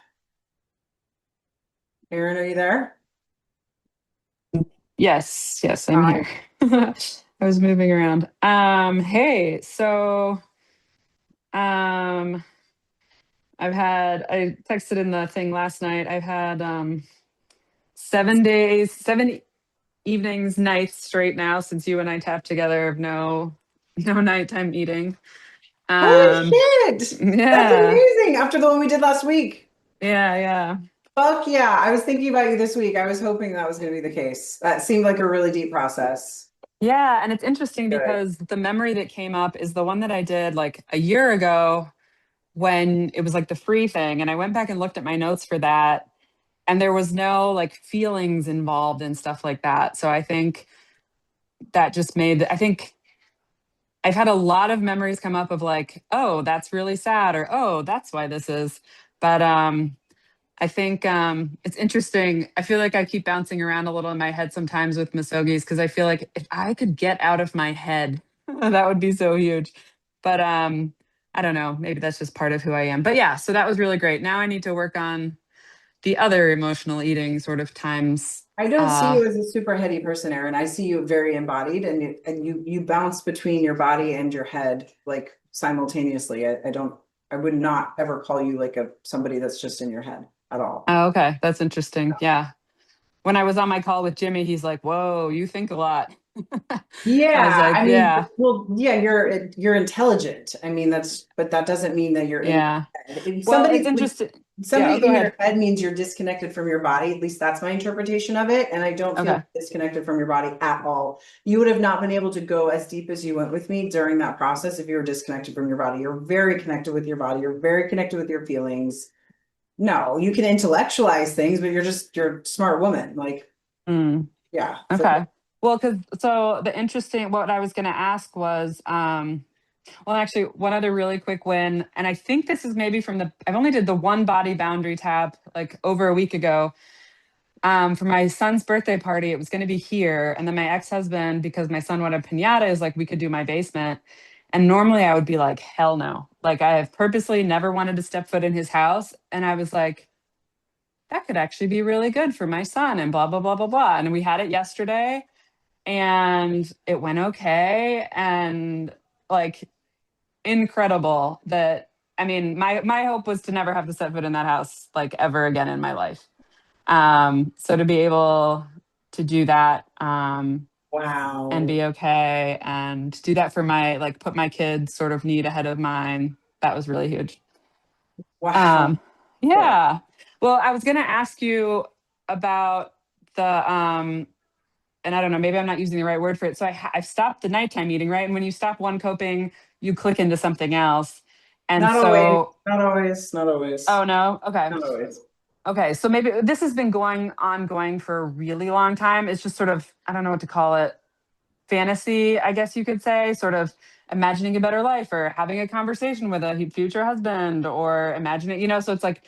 Erin, are you there? Yes, yes, I'm here. I was moving around. Hey, so um I texted in the thing last night. I've had 7 days, 7 evenings, nights straight now since you and I tapped together of no nighttime eating. Holy shit! That's Yeah, amazing. After the one we did last week. yeah. Fuck yeah. I was thinking about you this week. I was hoping that was going to be the case. That seemed like a really deep process. Yeah, and it's interesting Good. because the memory that came up is the one that I did like a year ago when it was like the free thing. And I went back and looked at my notes for that, and there was no like feelings involved and stuff like that. So I think that just I think I've had a lot of memories come up of like, oh, that's really sad, or oh, that's why this is. But I think it's interesting. I feel like I keep bouncing around a little in my head sometimes with Misogi's because I feel like if I could get out of my head, that would be so huge. But I don't know. Maybe that's just part of who I am. But yeah, so that was really great. Now I need to work on the other emotional eating sort of times. I don't see you as a super heady person, Erin. I see you very embodied, and you bounce between your body and your head like simultaneously. I would not ever call you like somebody that's just in your head at all. Oh, okay. That's interesting. Yeah. When I was on my call with Jimmy, he's like, whoa, you think a lot. I was Yeah, like, I mean, yeah, well, yeah, you're intelligent. I mean, but that doesn't mean that you're in your yeah. head. Well, it's interesting. Yeah, Somebody go in your ahead. head means you're disconnected from your body. At least that's my interpretation of it. And I don't feel Okay. disconnected from your body at all. You would have not been able to go as deep as you went with me during that process if you were disconnected from your body. You're very connected with your body. You're very connected with your feelings. No, you can intellectualize things, but you're a smart woman. Like, Mm, yeah. okay. Well, what I was going to ask was, well, actually, one other really quick win, and I think this is maybe I've only did the one body boundary tap like over a week ago. For my son's birthday party, it was going to be here, and then my ex-husband, because my son wanted a piñata, is like, we could do my basement. And normally I would be like, hell no. Like I have purposely never wanted to step foot in his house, and I was like, that could actually be really good for my son, and blah blah blah blah blah. And we had it yesterday, and it went okay, and like incredible that I mean, my hope was to never have to set foot in that house like ever again in my life. So to be able to do that Wow. and be okay and do that for put my kids sort of need ahead of mine, that was really huge. Wow. Yeah. Well, I was going to ask you about the and I don't know, maybe I'm not using the right word for it. So I've stopped the nighttime eating, right? And when you stop one coping, you click into something else. And Not so, always, not always. oh no, okay. Not always. Okay, so maybe this has been ongoing for a really long time. It's just sort of, I don't know what to call it, fantasy, I guess you could say, sort of imagining a better life or having a conversation with a future husband or imagining, so it's like,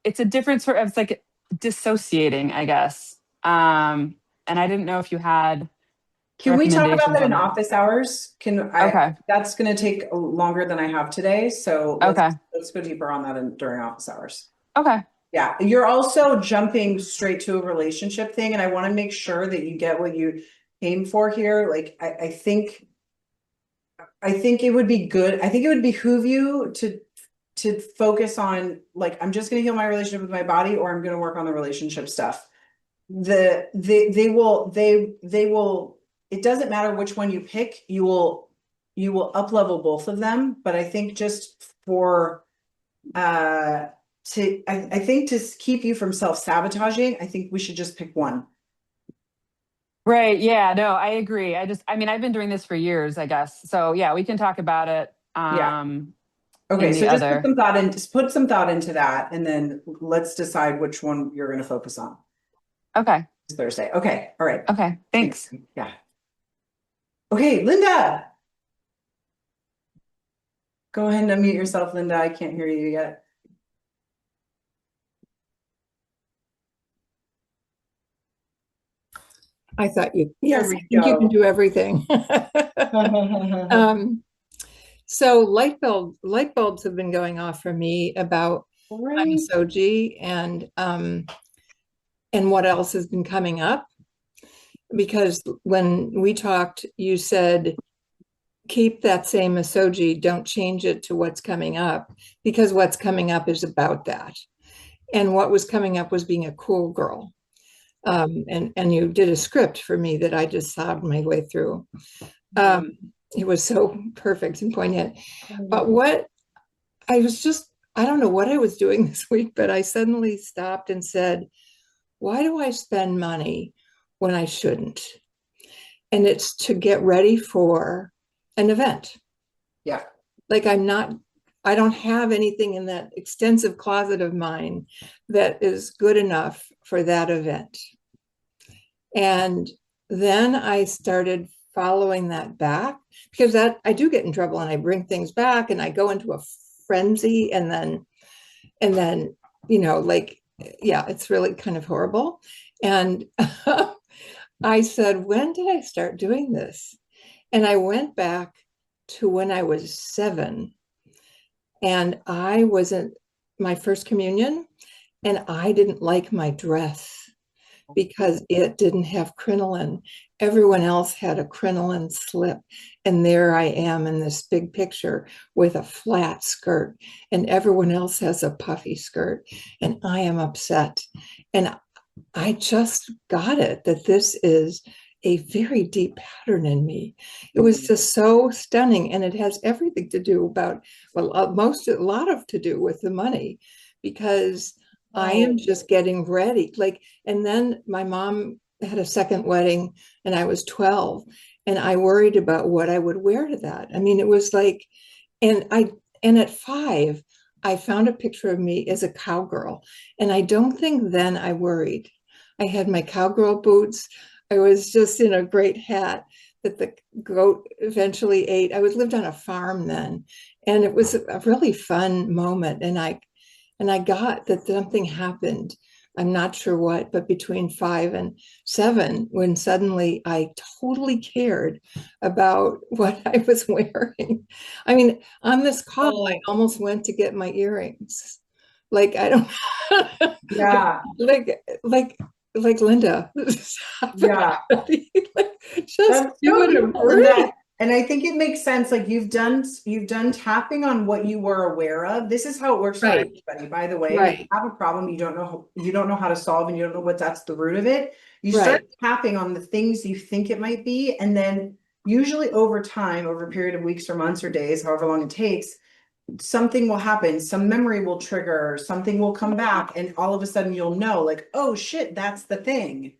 it's a different sort of, it's like dissociating, I guess. And I didn't know if you had Can we talk about recommendations that in on that. office hours? Okay. That's going to take longer than I have today. So Okay. let's go deeper on that during office hours. Okay. Yeah. You're also jumping straight to a relationship thing. And I want to make sure that you get what you came for here. Like, I think it would be good. I think it would behoove you to focus on like, I'm just going to heal my relationship with my body, or I'm going to work on the relationship stuff. They will, it doesn't matter which one you pick, you will up level both of them. But I think just for, I think to keep you from self-sabotaging, I think we should just pick one. Right. Yeah, no, I agree. I mean, I've been doing this for years, I guess. So yeah, we can talk about it. Yeah. Okay. So just put some thought into that, and then let's decide which one you're going to focus on. Okay. It's Thursday. Okay. All right. Okay. Thanks. Yeah. Okay, Linda. Go ahead and unmute yourself, Linda. I can't hear you yet. I thought you, There yes, we I think you go. can do everything. So light bulbs have been going off for me about Soji and what else has been coming up. because when we talked, you said, keep that same Asogi, don't change it to what's coming up, because what's coming up is about that. And what was coming up was being a cool girl. And you did a script for me that I just sobbed my way through. It was so perfect and poignant. But what I was just, I don't know what I was doing this week, but I suddenly stopped and said, why do I spend money when I shouldn't? And it's to get ready for an event. Yeah. Like I don't have anything in that extensive closet of mine that is good enough for that event. And then I started following that back, because that I do get in trouble and I bring things back and I go into a frenzy and then, you know, like, yeah, it's really kind of horrible. And I said, when did I start doing this? And I went back to when I was 7, and I was in my first communion, and I didn't like my dress because it didn't have crinoline. Everyone else had a crinoline slip. And there I am in this big picture with a flat skirt, and everyone else has a puffy skirt. And I am upset. And I just got it that this is a very deep pattern in me. It was just so stunning. And it has everything to do about, well, a lot of to do with the money, because I am just getting ready. Like, and then my mom had a second wedding and I was 12, and I worried about what I would wear to that. I mean, it was like, and at 5, I found a picture of me as a cowgirl. And I don't think then I worried. I had my cowgirl boots. I was just in a great hat that the goat eventually ate. I lived on a farm then. And it was a really fun moment. And I got that something happened. I'm not sure what, but between 5 and 7, when suddenly I totally cared about what I was wearing. I mean, on this call, I almost went to get my earrings. Like, I don't, Yeah. like Linda. Yeah. Just do it and breathe. And I think it makes sense. Like you've done tapping on what you were aware of. This is how it works for everybody, by the way. When you have a problem you don't know how to solve, and you don't know that's the root of it. You start tapping on the things you think it might be, and then usually over time, over a period of weeks or months or days, however long it takes, something will happen, some memory will trigger, something will come back, and all of a sudden you'll know, like, oh shit, that's the thing.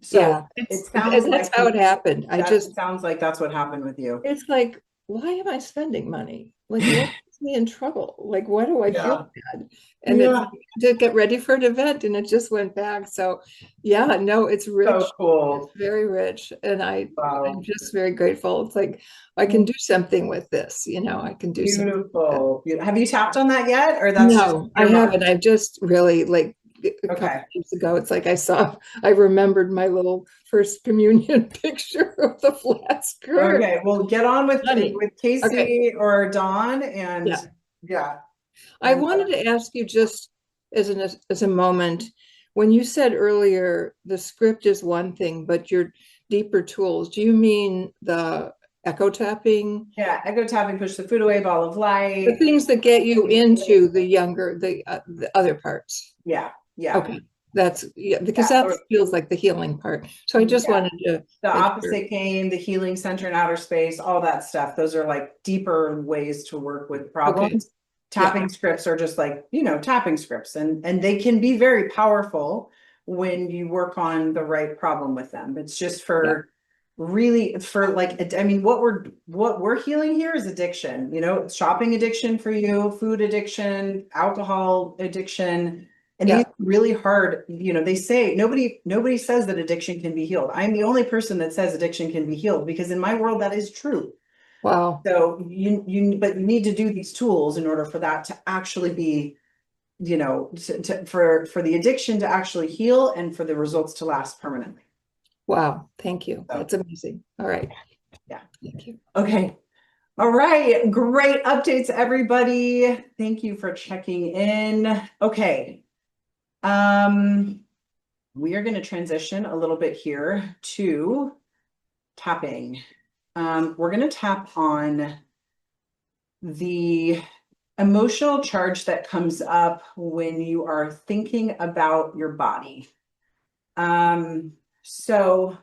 So it sounds that's how it happened. It sounds like that's what happened with you. It's like, why am I spending money? Like, what gets me in trouble? Like, why do I feel bad? And it's to get ready for an event, and it just went back. So yeah, no, it's rich. So cool. It's very rich. And I'm just very grateful. It's like, I can do something with this, you know, I can do beautiful. Have you tapped on that yet? Or no, I haven't. I've just really, like, a couple years ago, it's like I remembered my little first communion picture of the flat skirt. Okay, well, get on with Casey or Dawn, and I wanted to ask you, just as a moment, when you said earlier the script is one thing, but your deeper tools, do you mean the echo tapping? Yeah, echo tapping, push the food away, ball of light. The things that get you into the other parts. Yeah. Okay. That's because that feels like the healing part. So I just wanted to. The opposite game, the healing center and outer space, all that stuff. Those are like deeper ways to work with problems. Tapping scripts are just like, you know, tapping scripts, and they can be very powerful when you work on the right problem with them. It's just for really for like, I mean, what we're healing here is addiction, you know, shopping addiction for you, food addiction, alcohol addiction. And these are really hard, you know, they say nobody says that addiction can be healed. I'm the only person that says addiction can be healed, because in my world that is true. Wow. So but you need to do these tools in order for that to actually be, you know, for the addiction to actually heal and for the results to last permanently. Wow. Thank you. That's amazing. All right. Yeah. Thank you. Okay. All right. Great updates, everybody. Thank you for checking in. Okay. we are going to transition a little bit here to tapping. We're going to tap on the emotional charge that comes up when you are thinking about your body. So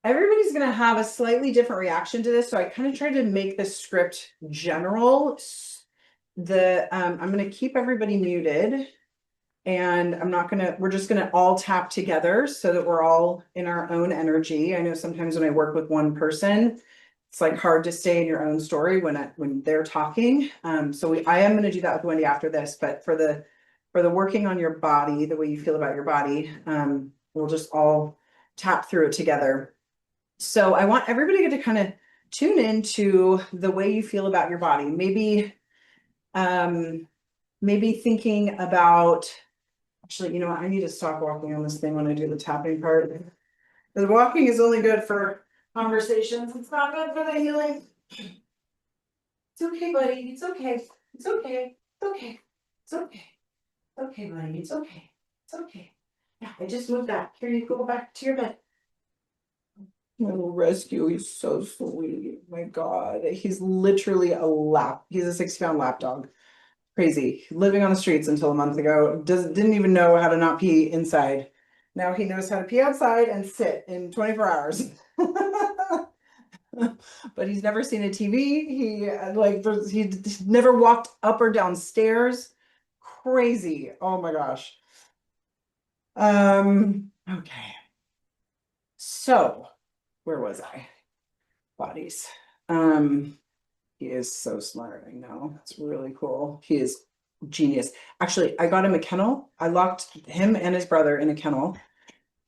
everybody's going to have a slightly different reaction to this. So I kind of tried to make the script general. I'm going to keep everybody muted. And we're just gonna all tap together so that we're all in our own energy. I know sometimes when I work with one person, it's like hard to stay in your own story when they're talking. I am gonna do that with Wendy after this, but for the working on your body, the way you feel about your body, we'll just all tap through it together. So I want everybody to kind of tune into the way you feel about your body. Maybe thinking about. Actually, you know what? I need to stop walking on this thing when I do the tapping part. The walking is only good for conversations. It's not good for the healing. It's okay, buddy. It's okay. It's okay. It's okay. It's okay. It's okay, buddy. It's okay. It's okay. Yeah, I just moved back. Here you go back to your bed. My little rescue, he's so sweet. My God. He's literally he's a 60-pound lap dog. Crazy. Living on the streets until a month ago. Didn't even know how to not pee inside. Now he knows how to pee outside and sit in 24 hours. But he's never seen a TV. He's never walked up or down stairs. Crazy. Oh my gosh. Okay. So where was I? Bodies. He is so smart right now. It's really cool. He is genius. Actually, I got him a kennel. I locked him and his brother in a kennel.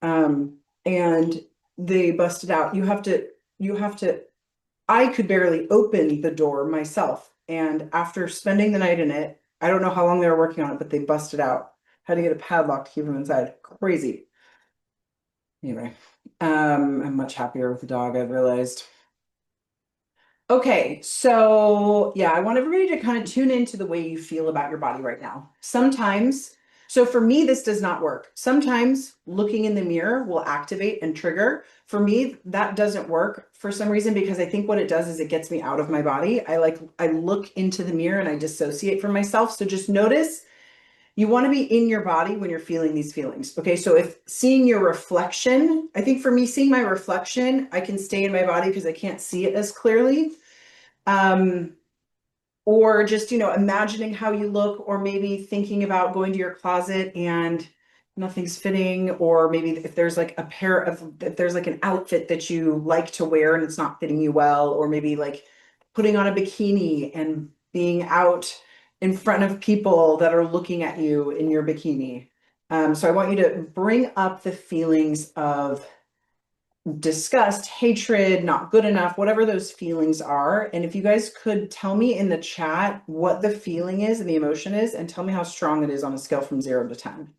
And they busted out. You have to, I could barely open the door myself. And after spending the night in it, I don't know how long they were working on it, but they busted out. Had to get a padlock to keep him inside. Crazy. Anyway, I'm much happier with the dog, I've realized. Okay, so yeah, I want everybody to kind of tune into the way you feel about your body right now. Sometimes, so for me, this does not work. Sometimes looking in the mirror will activate and trigger. For me, that doesn't work for some reason because I think what it does is it gets me out of my body. I look into the mirror and I dissociate from myself. So just notice you want to be in your body when you're feeling these feelings. Okay, so if seeing your reflection, I think for me, seeing my reflection, I can stay in my body because I can't see it as clearly. Or just, imagining how you look, or maybe thinking about going to your closet and nothing's fitting, or maybe if there's like if there's like an outfit that you like to wear and it's not fitting you well, or maybe like putting on a bikini and being out in front of people that are looking at you in your bikini. So I want you to bring up the feelings of disgust, hatred, not good enough, whatever those feelings are. And if you guys could tell me in the chat what the feeling is and the emotion is, and tell me how strong it is on a scale from 0 to 10.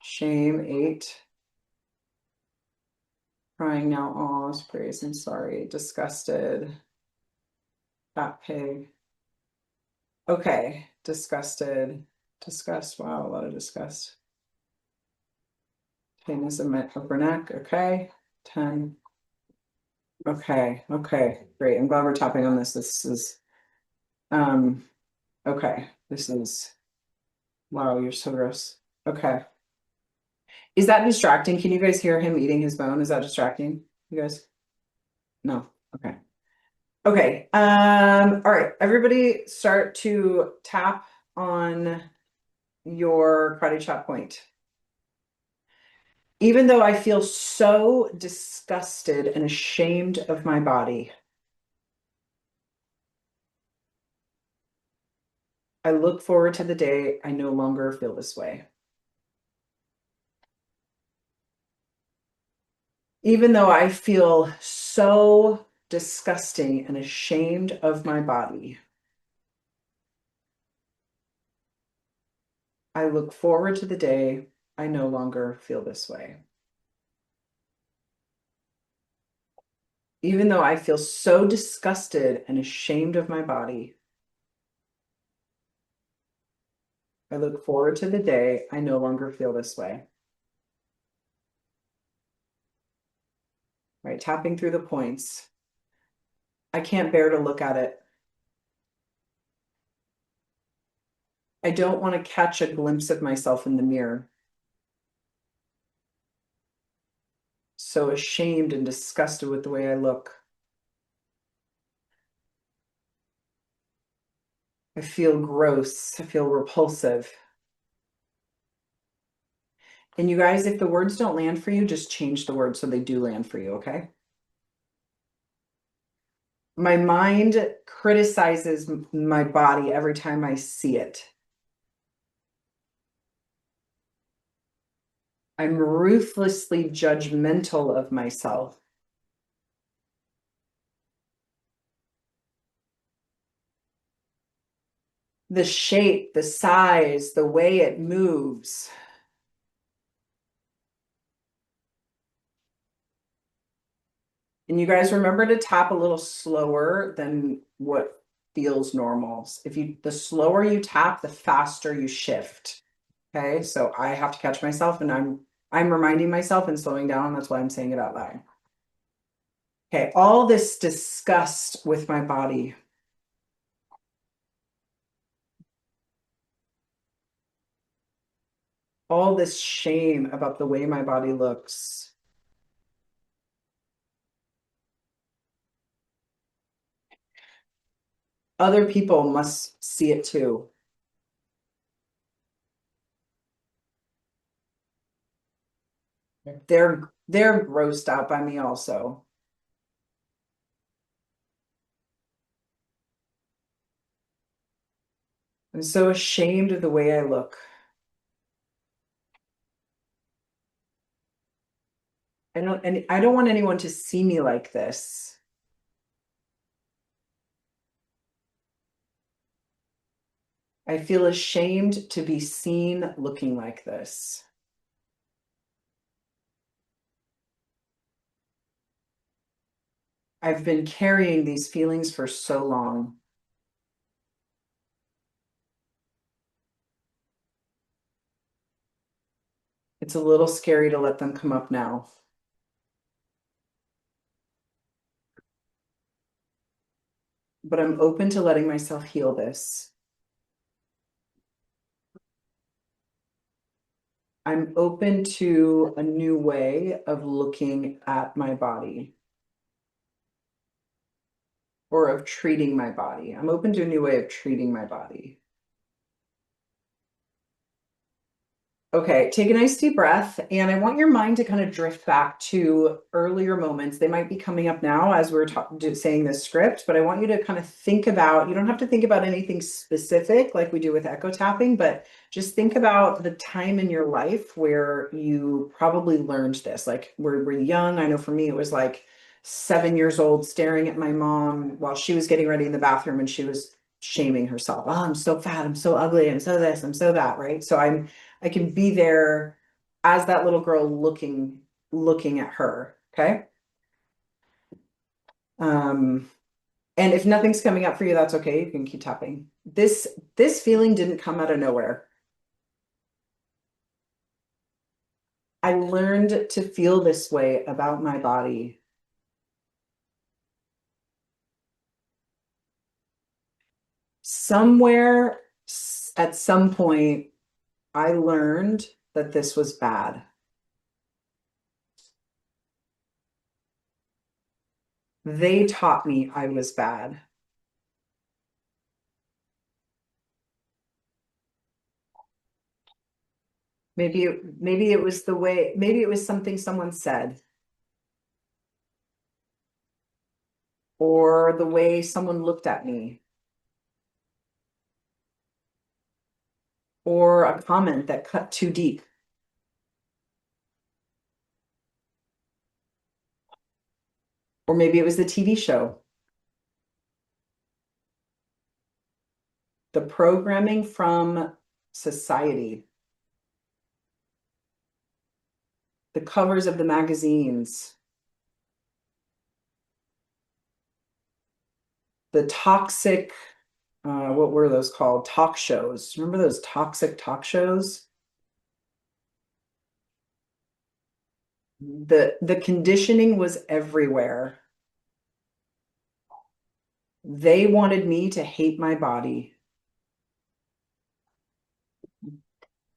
Shame, 8. Crying now, awe, praise, I'm sorry, disgusted, fat pig. Okay, disgusted, disgust, wow, a lot of disgust. Pain in my upper neck, okay, 10. Okay, great. I'm glad we're tapping on this. This is, okay, this is, wow, you're so gross. Okay. Is that distracting? Can you guys hear him eating his bone? Is that distracting, you guys? No, okay. Okay, all right, everybody start to tap on your karate chop point. Even though I feel so disgusted and ashamed of my body, I look forward to the day I no longer feel this way. Even though I feel so disgusting and ashamed of my body, I look forward to the day I no longer feel this way. Even though I feel so disgusted and ashamed of my body, I look forward to the day I no longer feel this way. Right, tapping through the points. I can't bear to look at it. I don't want to catch a glimpse of myself in the mirror. So ashamed and disgusted with the way I look. I feel gross. I feel repulsive. And you guys, if the words don't land for you, just change the words so they do land for you, okay? My mind criticizes my body every time I see it. I'm ruthlessly judgmental of myself. The shape, the size, the way it moves. And you guys remember to tap a little slower than what feels normal. The slower you tap, the faster you shift. Okay, so I have to catch myself, and I'm reminding myself and slowing down. That's why I'm saying it out loud. Okay, all this disgust with my body. All this shame about the way my body looks. Other people must see it too. They're grossed out by me also. I'm so ashamed of the way I look. I don't want anyone to see me like this. I feel ashamed to be seen looking like this. I've been carrying these feelings for so long. It's a little scary to let them come up now. But I'm open to letting myself heal this. I'm open to a new way of looking at my body or of treating my body. I'm open to a new way of treating my body. Okay, take a nice deep breath, and I want your mind to kind of drift back to earlier moments. They might be coming up now as we're saying this script, but I want you to kind of think about, you don't have to think about anything specific like we do with echo tapping, but just think about the time in your life where you probably learned this. Like we're young. I know for me, it was like 7 years old, staring at my mom while she was getting ready in the bathroom and she was shaming herself. Oh, I'm so fat. I'm so ugly. I'm so this, I'm so that, right? So I can be there as that little girl looking at her. Okay. And if nothing's coming up for you, that's okay. You can keep tapping. This feeling didn't come out of nowhere. I learned to feel this way about my body. Somewhere at some point, I learned that this was bad. They taught me I was bad. Maybe it was the way, maybe it was something someone said. Or the way someone looked at me. Or a comment that cut too deep. Or maybe it was the TV show. The programming from society. The covers of the magazines. The toxic what were those called? Talk shows. Remember those toxic talk shows? The conditioning was everywhere. They wanted me to hate my body.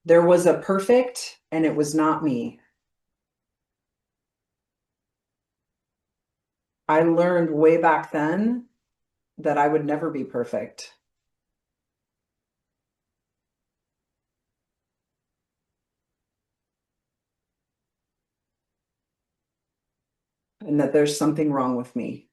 There was a perfect, and it was not me. I learned way back then that I would never be perfect. And that there's something wrong with me.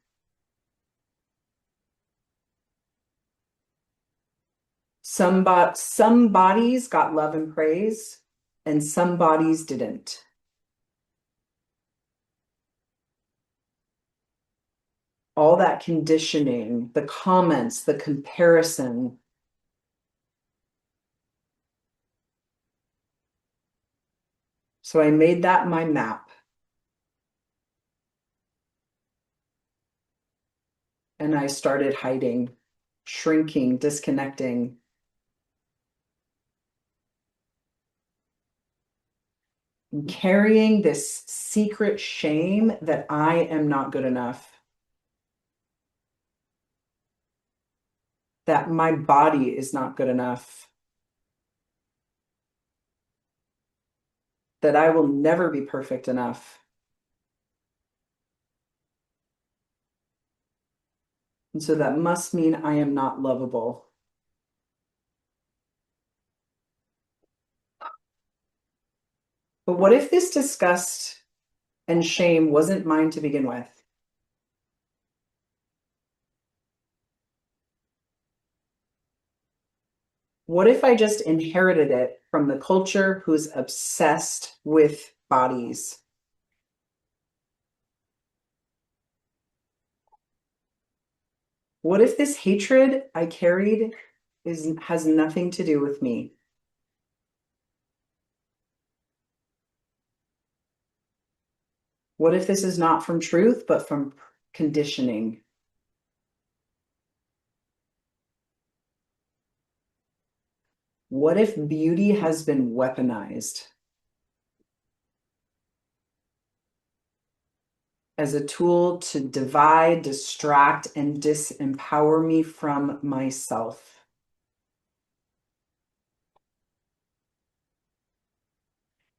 Some bodies got love and praise, and some bodies didn't. All that conditioning, the comments, the comparison. So I made that my map. And I started hiding, shrinking, disconnecting. Carrying this secret shame that I am not good enough. That my body is not good enough. That I will never be perfect enough. And so that must mean I am not lovable. But what if this disgust and shame wasn't mine to begin with? What if I just inherited it from the culture who's obsessed with bodies? What if this hatred I carried has nothing to do with me? What if this is not from truth, but from conditioning? What if beauty has been weaponized as a tool to divide, distract, and disempower me from myself?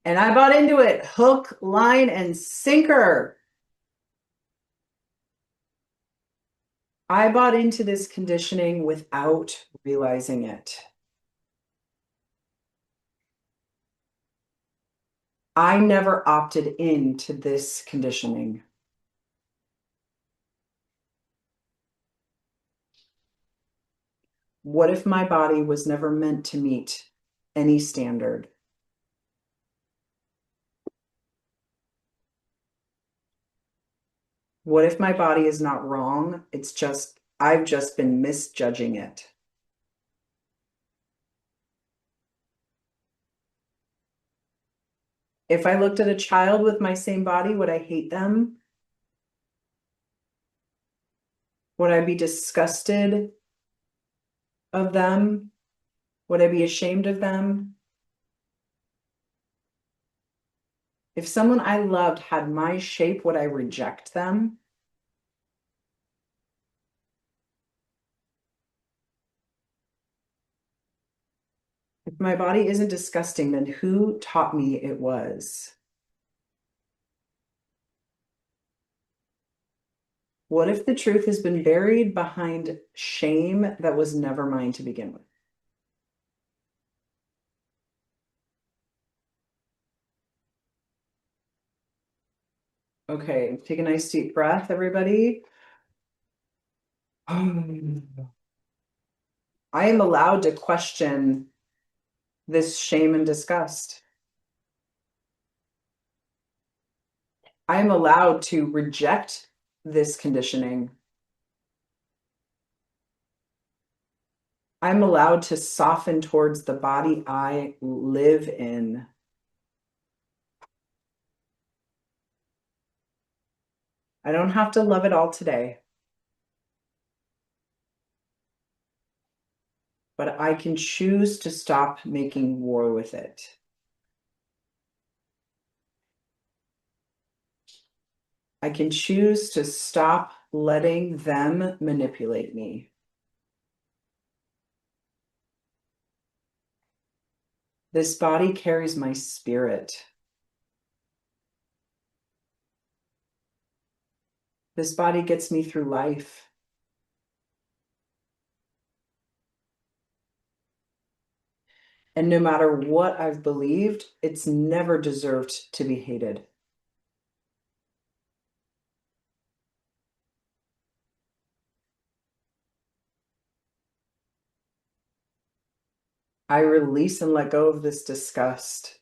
And I bought into it, hook, line, and sinker. I bought into this conditioning without realizing it. I never opted into this conditioning. What if my body was never meant to meet any standard? What if my body is not wrong? It's just, I've just been misjudging it. If I looked at a child with my same body, would I hate them? Would I be disgusted of them? Would I be ashamed of them? If someone I loved had my shape, would I reject them? If my body isn't disgusting, then who taught me it was? What if the truth has been buried behind shame that was never mine to begin with? Okay, take a nice deep breath, everybody. I am allowed to question this shame and disgust. I am allowed to reject this conditioning. I'm allowed to soften towards the body I live in. I don't have to love it all today. but I can choose to stop making war with it. I can choose to stop letting them manipulate me. This body carries my spirit. This body gets me through life. And no matter what I've believed, it's never deserved to be hated. I release and let go of this disgust.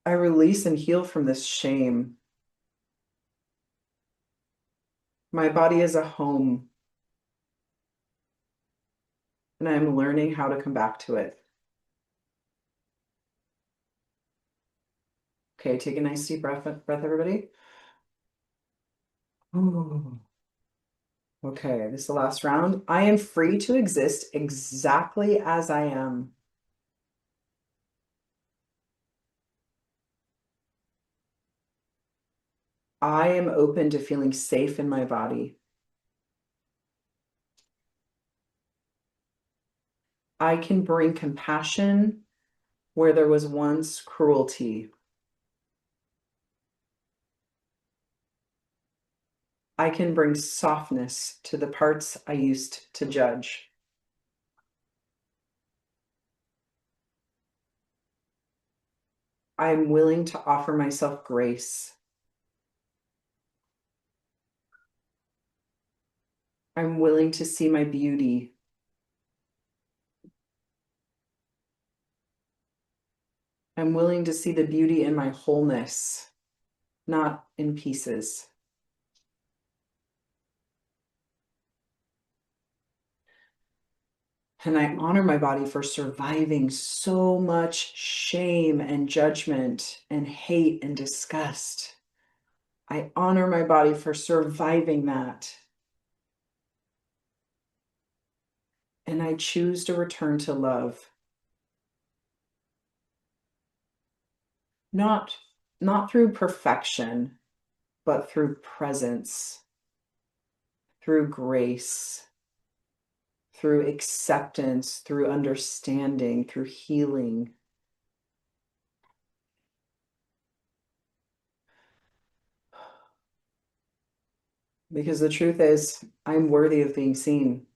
I release and heal from this shame. My body is a home, and I'm learning how to come back to it. Okay, take a nice deep breath, everybody. Ooh. Okay, this is the last round. I am free to exist exactly as I am. I am open to feeling safe in my body. I can bring compassion where there was once cruelty. I can bring softness to the parts I used to judge. I am willing to offer myself grace. I'm willing to see my beauty. I'm willing to see the beauty in my wholeness, not in pieces. And I honor my body for surviving so much shame and judgment and hate and disgust. I honor my body for surviving that. And I choose to return to love. Not through perfection, but through presence, through grace, through acceptance, through understanding, through healing. Because the truth is, I'm worthy of being seen.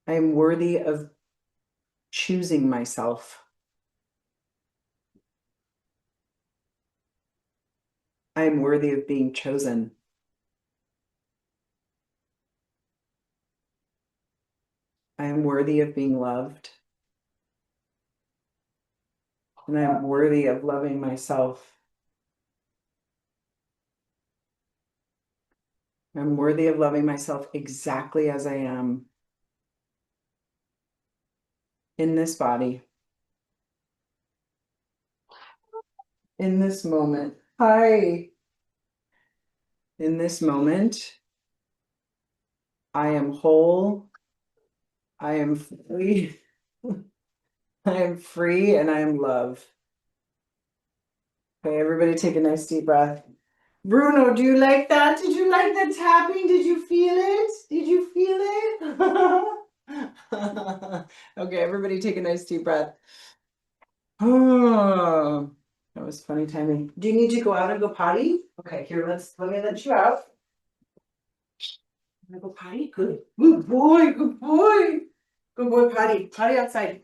I am worthy of choosing myself. I am worthy of being chosen. I am worthy of being loved. And I am worthy of loving myself. I'm worthy of loving myself exactly as I am in this body, in this moment. Hi. In this moment, I am whole. I am free. I am free and I am love. Okay, everybody take a nice deep breath. Bruno, do you like that? Did you like the tapping? Did you feel it? Did you feel it? Okay, everybody take a nice deep breath. Oh, that was funny timing. Do you need to go out and go potty? Okay, here, let me let you out. Wanna go potty? Good. Good boy, good boy. Good boy, potty. Potty outside.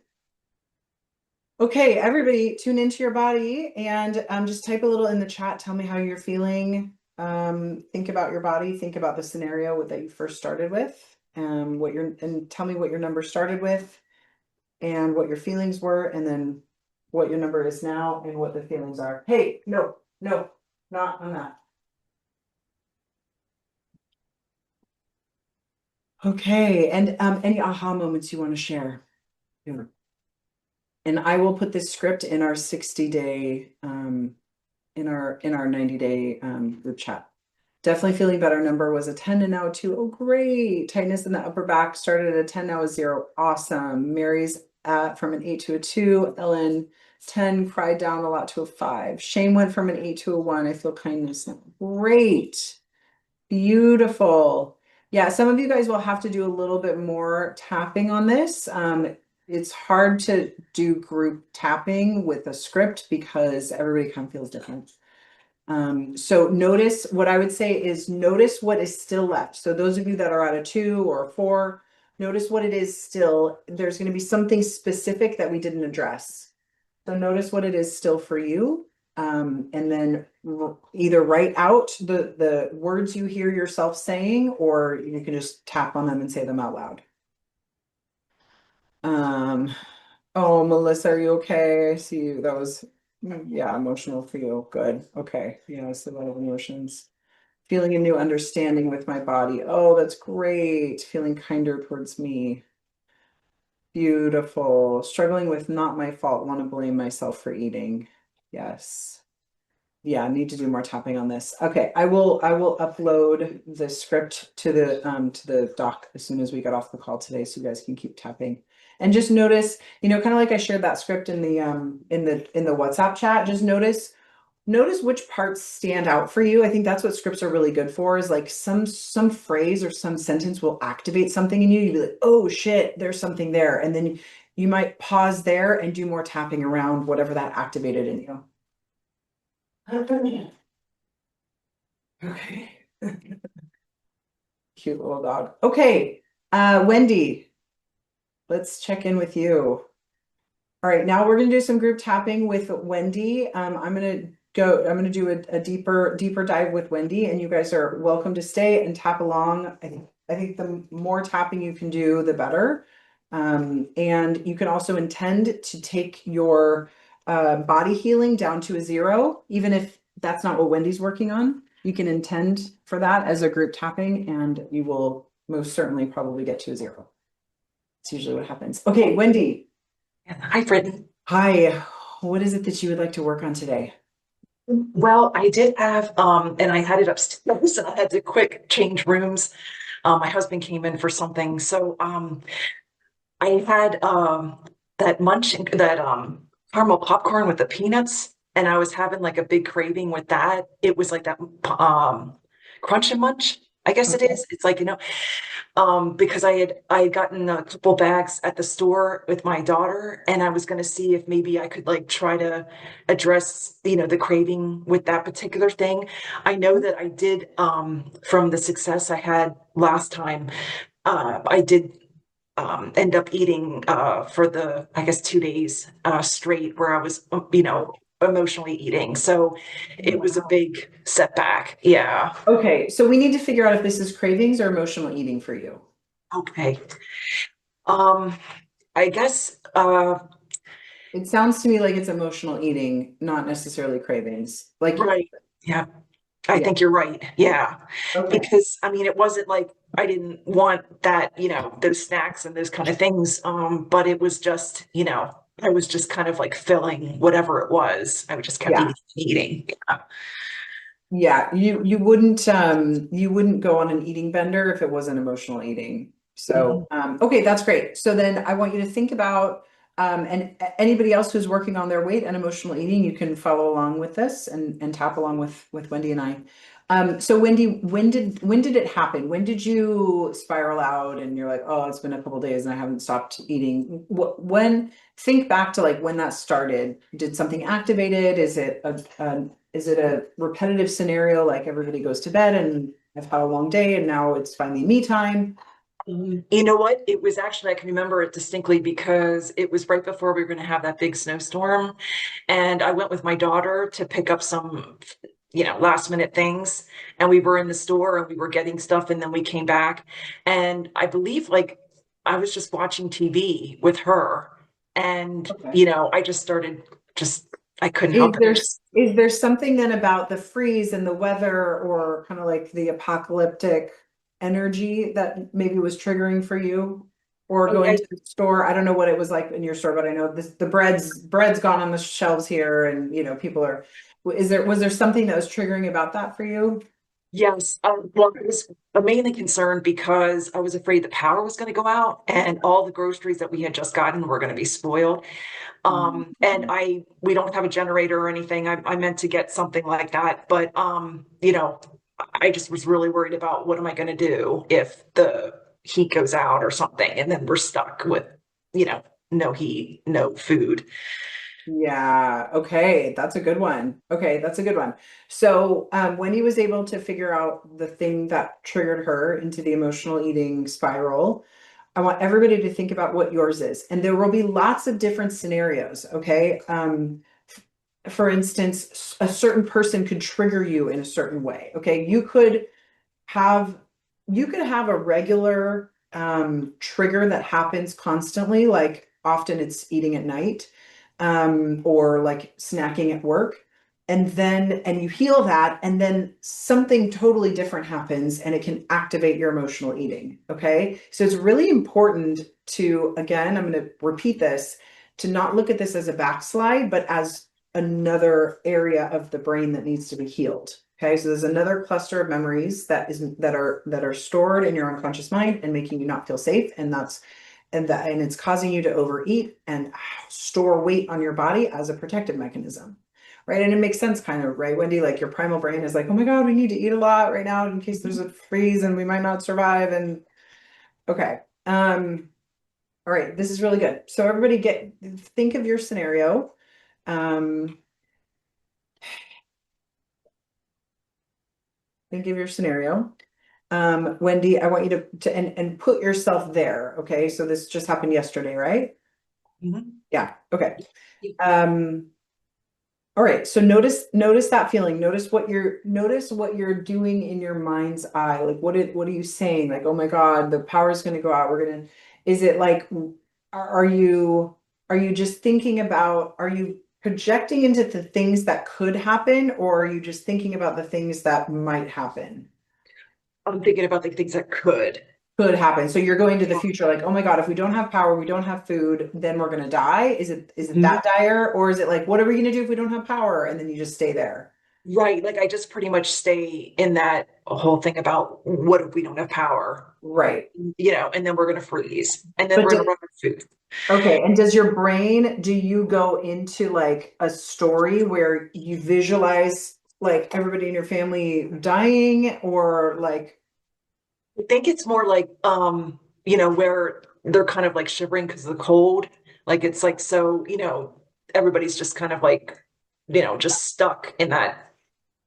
Okay, everybody tune into your body and just type a little in the chat. Tell me how you're feeling. Think about your body. Think about the scenario that you first started with. And tell me what your number started with and what your feelings were, and then what your number is now and what the feelings are. Hey, no, not on that. Okay, and any aha moments you want to share? Yeah. And I will put this script in our 60-day in our 90-day group chat. Definitely feeling better. Number was a 10 and now a 2. Oh, great. Tightness in the upper back started at a 10, now a 0. Awesome. Mary's at from an 8 to a 2. Ellen, 10, cried down a lot to a 5. Shane went from an 8 to a 1. I feel kindness now. Great. Beautiful. Yeah, some of you guys will have to do a little bit more tapping on this. It's hard to do group tapping with a script because everybody kind of feels different. So notice what I would say is notice what is still left. So those of you that are at a 2 or a 4, notice what it is still. There's going to be something specific that we didn't address. So notice what it is still for you. And then either write out the words you hear yourself saying, or you can just tap on them and say them out loud. Oh, Melissa, are you okay? I see you. That was, yeah, emotional for you. Good. Okay. Yeah, it's a lot of emotions. Feeling a new understanding with my body. Oh, that's great. Feeling kinder towards me. Beautiful. Struggling with not my fault. Want to blame myself for eating. Yes. Yeah, I need to do more tapping on this. Okay, I will upload the script to the doc as soon as we get off the call today, so you guys can keep tapping. And just notice, you know, kind of like I shared that script in the WhatsApp chat, just notice which parts stand out for you. I think that's what scripts are really good for, is like some phrase or some sentence will activate something in you. You'll be like, oh shit, there's something there. And then you might pause there and do more tapping around whatever that activated in you. Okay. Cute little dog. Okay. Wendy, let's check in with you. All right, now we're going to do some group tapping with Wendy. I'm going to do a deeper dive with Wendy, and you guys are welcome to stay and tap along. I think the more tapping you can do, the better. And you can also intend to take your body healing down to a 0, even if that's not what Wendy's working on. You can intend for that as a group tapping, and you will most certainly probably get to a 0. It's usually what happens. Okay, Wendy. Hi, Brittany. Hi. What is it that you would like to work on today? Well, I did have, and I had it upstairs and I had to quick change rooms. My husband came in for something. So, I had, that caramel popcorn with the peanuts, and I was having like a big craving with that. It was like that, Crunch and Munch, I guess it is. It's like, because I had gotten a couple bags at the store with my daughter, and I was going to see if maybe I could like try to address, the craving with that particular thing. I know that I did, from the success I had last time, I did end up eating for the, I guess, 2 days straight where I was, emotionally eating. So it was a big setback. Yeah. Okay, so we need to figure out if this is cravings or emotional eating for you. Okay. I guess it sounds to me like it's emotional eating, not necessarily cravings. Like, right. Yeah. I think you're right. Yeah. Okay. Because it wasn't like I didn't want that, those snacks and those kind of things. But it was just, I was just kind of like filling whatever it was. I would just kept eating. Yeah, you wouldn't go on an eating bender if it wasn't emotional eating. So okay, that's great. So then I want you to think about and anybody else who's working on their weight and emotional eating, you can follow along with this and tap along with Wendy and I. So Wendy, when did it happen? When did you spiral out and you're like, oh, it's been a couple days and I haven't stopped eating? Think back to like when that started. Did something activate it? Is it a repetitive scenario, like everybody goes to bed and I've had a long day and now it's finally me time? You know what? It was actually, I can remember it distinctly because it was right before we were going to have that big snowstorm. And I went with my daughter to pick up some, last minute things. And we were in the store and we were getting stuff. And then we came back. And I believe like I was just watching TV with her. And, I just started I couldn't help it. Is there something then about the freeze and the weather or kind of like the apocalyptic energy that maybe was triggering for you, or going to the store? I don't know what it was like in your store, but I know the bread's gone on the shelves here, and people are. Was there something that was triggering about that for you? Yes, well, I was mainly concerned because I was afraid the power was going to go out and all the groceries that we had just gotten were going to be spoiled. And we don't have a generator or anything. I meant to get something like that, but I just was really worried about what am I going to do if the heat goes out or something, and then we're stuck with, you know, no heat, no food. Yeah, okay, that's a good one. Okay, that's a good one. So, Wendy was able to figure out the thing that triggered her into the emotional eating spiral. I want everybody to think about what yours is, and there will be lots of different scenarios, okay? For instance, a certain person could trigger you in a certain way, okay? Have you could have a regular trigger that happens constantly, like often it's eating at night, or like snacking at work, and you heal that, and then something totally different happens and it can activate your emotional eating. Okay, so it's really important to, again, I'm going to repeat this, to not look at this as a backslide, but as another area of the brain that needs to be healed. Okay, so there's another cluster of memories that are stored in your unconscious mind and making you not feel safe, and it's causing you to overeat and store weight on your body as a protective mechanism. Right. And it makes sense, kind of, right, Wendy? Like your primal brain is like, oh my God, we need to eat a lot right now in case there's a freeze and we might not survive. And okay. All right, this is really good. So everybody think of your scenario. Um, think of your scenario. Wendy, I want you to and put yourself there. Okay. So this just happened yesterday, right? Mhm. Yeah. Okay. All right. So notice that feeling. Notice what you're doing in your mind's eye. Like what are you saying? Like, oh my God, the power is going to go out. Is it like, are you just thinking about, are you projecting into the things that could happen, or are you just thinking about the things that might happen? I'm thinking about the things that Could happen. So you're going to the future, like, oh my God, if we don't have power, we don't have food, then we're gonna die. Is it that dire? Or is it like, what are we gonna do if we don't have power? And then you just stay there. Right. Like I just pretty much stay in that whole thing about what if we don't have power, Right. and then we're going to freeze and then But we're going to run out of food. okay, and does your brain, do you go into like a story where you visualize like everybody in your family dying, or like, I think it's more like, where they're kind of like shivering because of the cold. Like it's like, so, everybody's just kind of like, just stuck in that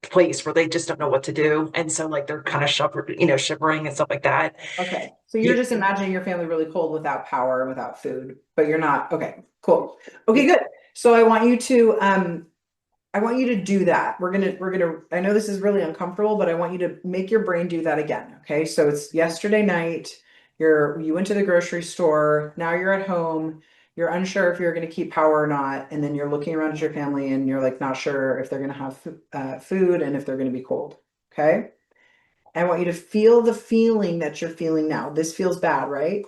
place where they just don't know what to do. And so like they're kind of shivering and stuff like that. okay, so you're just imagining your family really cold without power and without food, but you're not. Okay, cool. Okay, good. So I want you to do that. I know this is really uncomfortable, but I want you to make your brain do that again. Okay. So it's yesterday night. You went to the grocery store. Now you're at home. You're unsure if you're going to keep power or not. And then you're looking around at your family and you're like, not sure if they're going to have food and if they're going to be cold. Okay. I want you to feel the feeling that you're feeling now. This feels bad, right?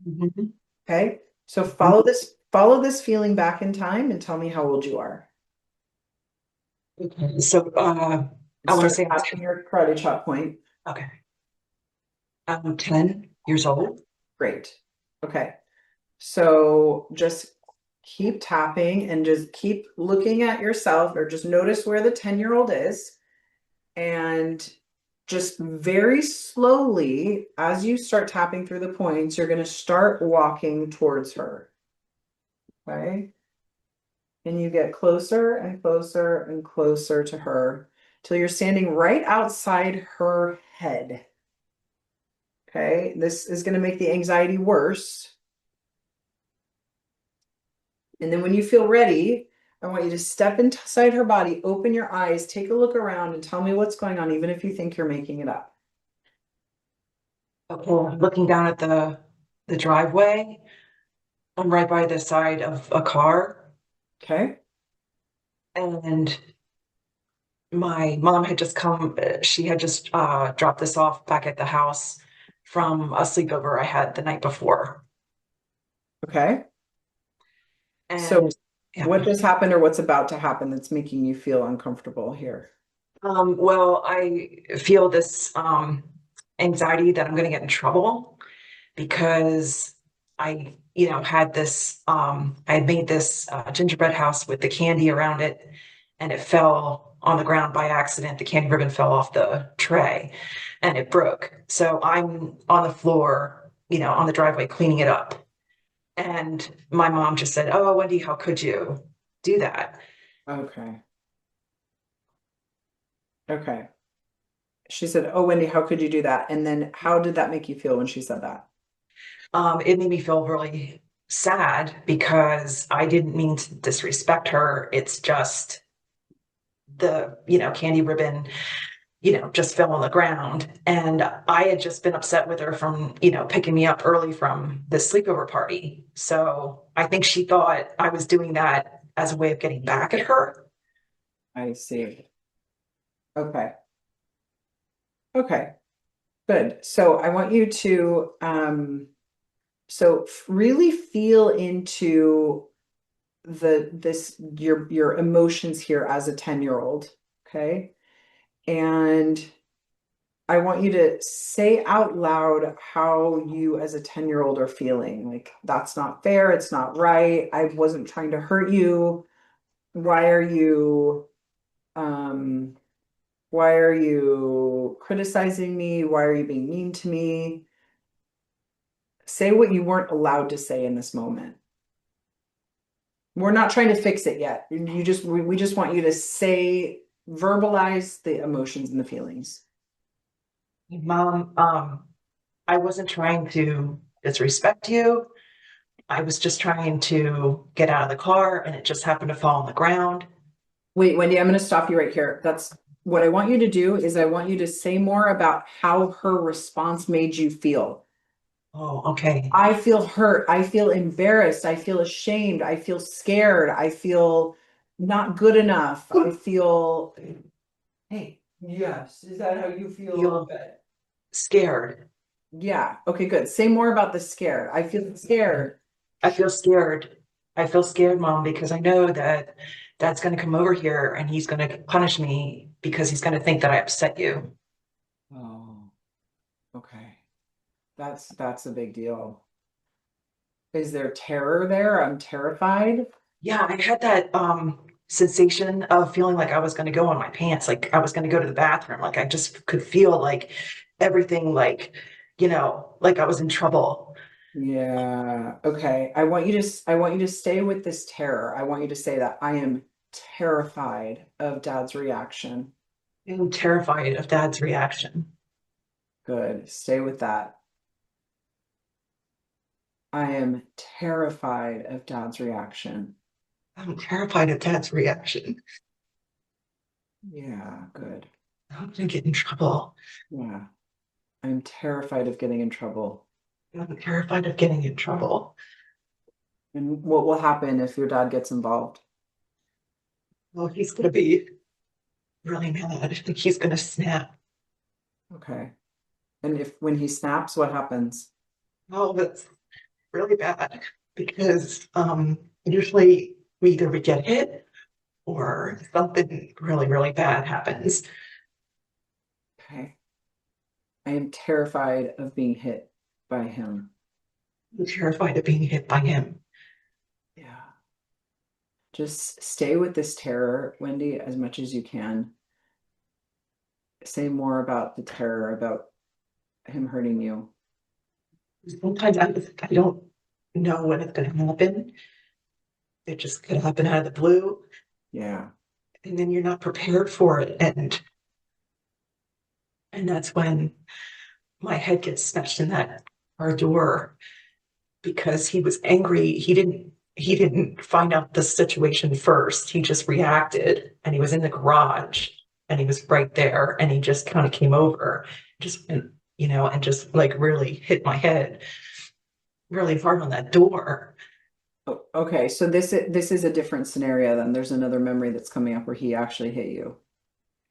Mhm. Okay. So follow this feeling back in time and tell me how old you are. Okay. So I want to Start say tapping your karate chop point. okay. I'm 10 years old. Great. Okay. So just keep tapping and just keep looking at yourself, or just notice where the 10-year-old is. And just very slowly, as you start tapping through the points, you're going to start walking towards her. Okay. And you get closer and closer and closer to her till you're standing right outside her head. Okay. This is going to make the anxiety worse. And then when you feel ready, I want you to step inside her body, open your eyes, take a look around, and tell me what's going on, even if you think you're making it up. Okay. Looking down at the driveway. I'm right by the side of a car. Okay. And my mom had just come, she had just dropped this off back at the house from a sleepover I had the night before. Okay. And So yeah. what just happened or what's about to happen that's making you feel uncomfortable here? Well, I feel this anxiety that I'm going to get in trouble because had this, I had made this gingerbread house with the candy around it, and it fell on the ground by accident. The candy ribbon fell off the tray and it broke. So I'm on the floor, on the driveway cleaning it up. And my mom just said, "Oh, Wendy, how could you do that?" Okay. Okay. She said, "Oh, Wendy, how could you do that?" And then how did that make you feel when she said that? It made me feel really sad because I didn't mean to disrespect her. It's just the, candy ribbon, just fell on the ground. And I had just been upset with her from, picking me up early from the sleepover party. So I think she thought I was doing that as a way of getting back at her. I see. Okay. Okay. Good. So I want you to really feel into your emotions here as a 10-year-old. Okay. And I want you to say out loud how you as a 10-year-old are feeling. Like, that's not fair, it's not right, I wasn't trying to hurt you. Why are you criticizing me? Why are you being mean to me? Say what you weren't allowed to say in this moment. We're not trying to fix it yet. We just want you to verbalize the emotions and the feelings. Mom, I wasn't trying to disrespect you. I was just trying to get out of the car and it just happened to fall on the ground. Wait, Wendy, I'm going to stop you right here. That's what I want you to do is I want you to say more about how her response made you feel. Oh, okay. I feel hurt. I feel embarrassed. I feel ashamed. I feel scared. I feel not good enough. I feel, hey, yes. Is that how you feel? Scared. Yeah. Okay, good. Say more about the scared. I feel scared. I feel scared. I feel scared, Mom, because I know that Dad's going to come over here and he's going to punish me because he's going to think that I upset you. Oh, okay. That's a big deal. Is there terror there? I'm terrified. Yeah, I had that sensation of feeling like I was going to go on my pants, like I was going to go to the bathroom. Like I just could feel like everything, like, like I was in trouble. Yeah. Okay. I want you to stay with this terror. I want you to say that I am terrified of Dad's reaction. I'm terrified of Dad's reaction. Good. Stay with that. I am terrified of Dad's reaction. I'm terrified of Dad's reaction. Yeah, good. I'm gonna get in trouble. Yeah. I'm terrified of getting in trouble. I'm terrified of getting in trouble. And what will happen if your dad gets involved? Well, he's gonna be really mad. I think he's gonna snap. Okay. And when he snaps, what happens? Oh, that's really bad because usually we either would get hit or something really, really bad happens. Okay. I am terrified of being hit by him. I'm terrified of being hit by him. Yeah. Just stay with this terror, Wendy, as much as you can. Say more about the terror, about him hurting you. Sometimes I don't know when it's going to happen. It just could happen out of the blue. Yeah. And then you're not prepared for it. And that's when my head gets smashed in that car door because he was angry. He didn't find out the situation first. He just reacted and he was in the garage and he was right there and he just kind of came over, just, and just like really hit my head really hard on that door. Oh, okay. So this is a different scenario then. There's another memory that's coming up where he actually hit you.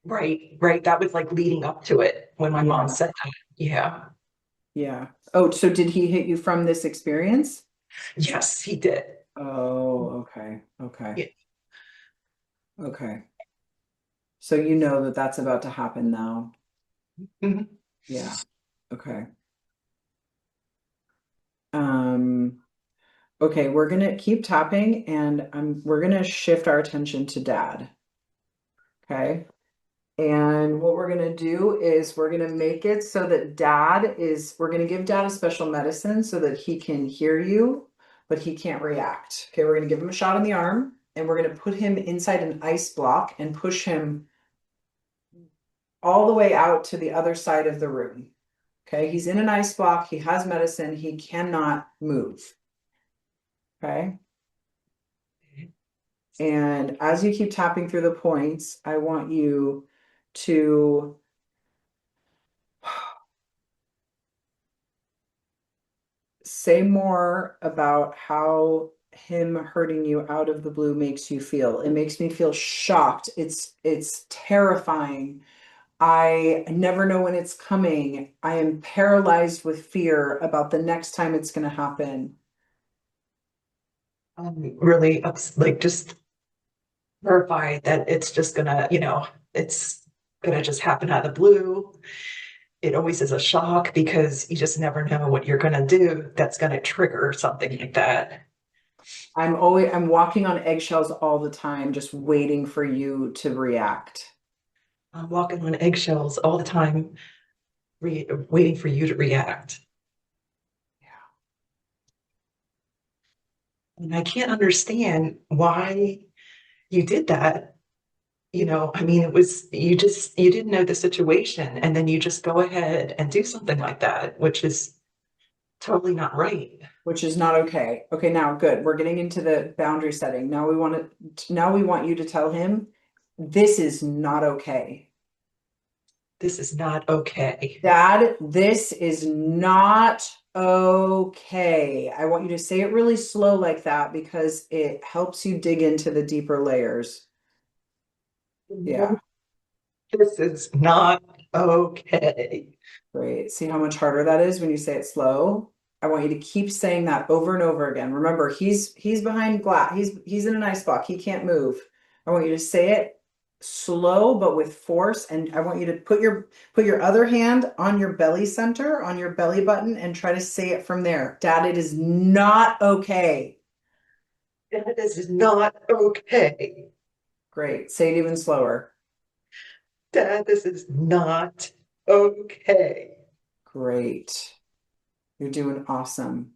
Right. That was like leading up to it when my mom said that. Yeah. Yeah. Oh, so did he hit you from this experience? Yes, he did. Oh, okay. Okay. Yeah. Okay. So you know that that's about to happen now. Mhm. Yeah. Okay. Okay, we're gonna keep tapping and we're gonna shift our attention to dad. Okay. And what we're gonna do is we're gonna make it so that we're gonna give dad a special medicine so that he can hear you, but he can't react. Okay, we're gonna give him a shot in the arm and we're gonna put him inside an ice block and push him all the way out to the other side of the room. Okay, he's in an ice block, he has medicine, he cannot move. Okay. And as you keep tapping through the points, I want you to say more about how him hurting you out of the blue makes you feel. It makes me feel shocked. It's terrifying. I never know when it's coming. I am paralyzed with fear about the next time it's going to happen. I'm really like just terrified that it's just gonna, it's gonna just happen out of the blue. It always is a shock because you just never know what you're gonna do that's gonna trigger something like that. I'm walking on eggshells all the time, just waiting for you to react. I'm walking on eggshells all the time, waiting for you to react. And I can't understand why you did that. I mean, you didn't know the situation, and then you just go ahead and do something like that, which is totally not right. Which is not okay. Okay, now good. We're getting into the boundary setting. Now we want you to tell him this is not okay. This is not okay. Dad, this is not okay. I want you to say it really slow like that because it helps you dig into the deeper layers. Yeah. This is not okay. Great. See how much harder that is when you say it slow? I want you to keep saying that over and over again. Remember, he's behind glass. He's in an ice block. He can't move. I want you to say it slow but with force, and I want you to put your other hand on your belly center, on your belly button, and try to say it from there. Dad, it is not okay. This is not okay. Great. Say it even slower. Dad, this is not okay. Great. You're doing awesome.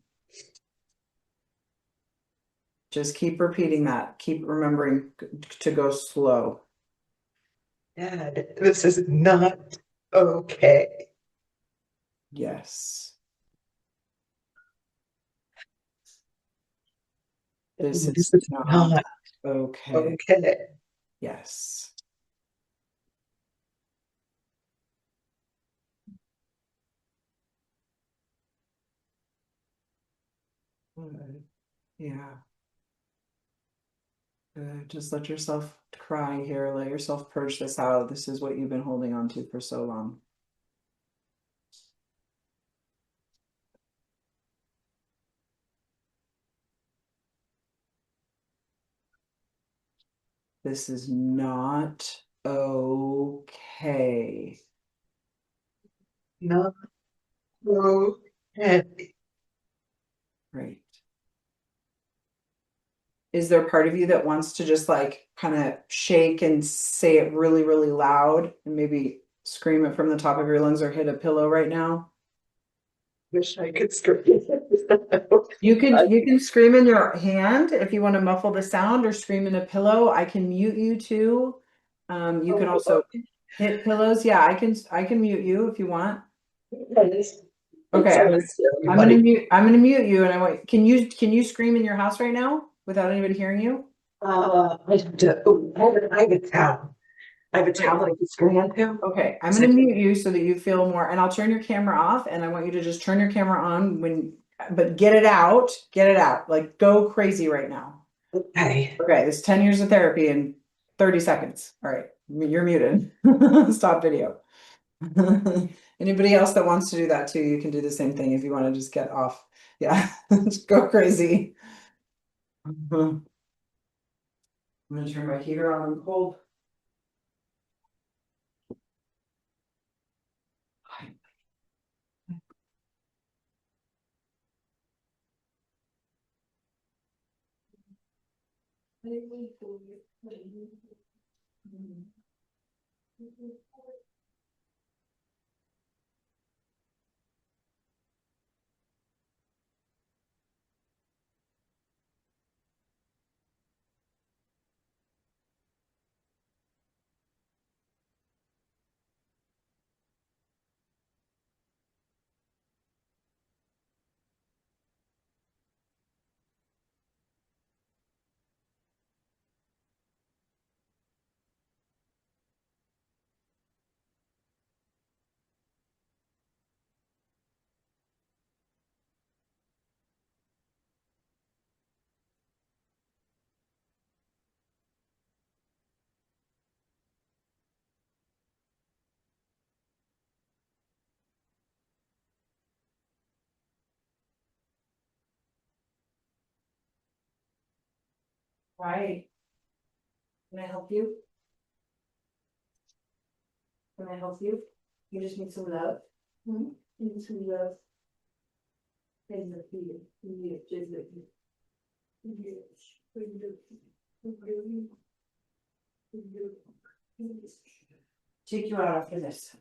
Just keep repeating that. Keep remembering to go slow. Dad, this is not okay. Yes. This is not okay. Okay. Yes. Good. Yeah. Good. Just let yourself cry here. Let yourself purge this out. This is what you've been holding on to for so long. This is not okay. Not okay. Great. Is there a part of you that wants to just like kind of shake and say it really, really loud and maybe scream it from the top of your lungs or hit a pillow right now? Wish I could scream. You can scream in your hand if you want to muffle the sound, or scream in a pillow. I can mute you too. You can also hit pillows. Yeah, I can mute you if you want. Okay, I'm gonna mute you, and I want. Can you scream in your house right now without anybody hearing you? I have a towel. I have a towel that I can scream into. Okay, I'm gonna mute you so that you feel more, and I'll turn your camera off, and I want you to just turn your camera on but get it out, like go crazy right now. Okay. Okay, this 10 years of therapy in 30 seconds. All right, you're muted. Stop video. Anybody else that wants to do that too, you can do the same thing if you want to just get off. Yeah, just go crazy. I'm gonna turn my heater on. I'm cold. Right. Can I help you? Can I help you? You just need some love. You need some love. And the fear. You need just the take you out after this.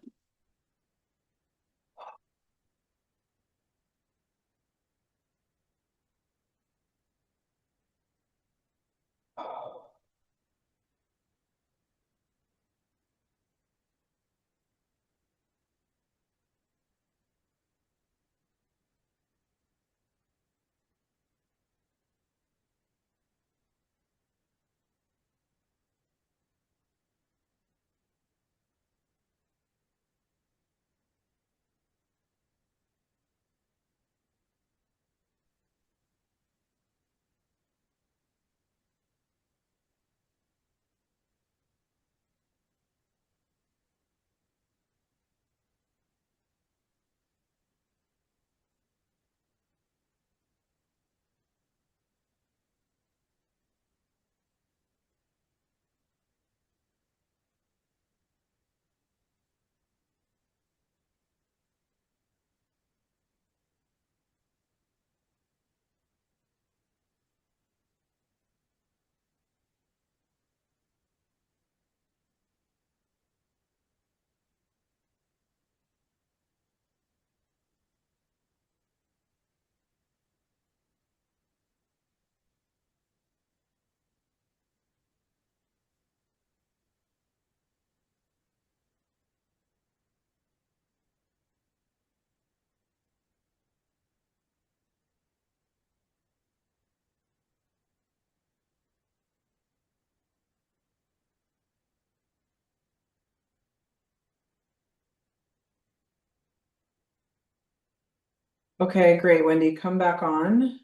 Okay, great. Wendy, come back on.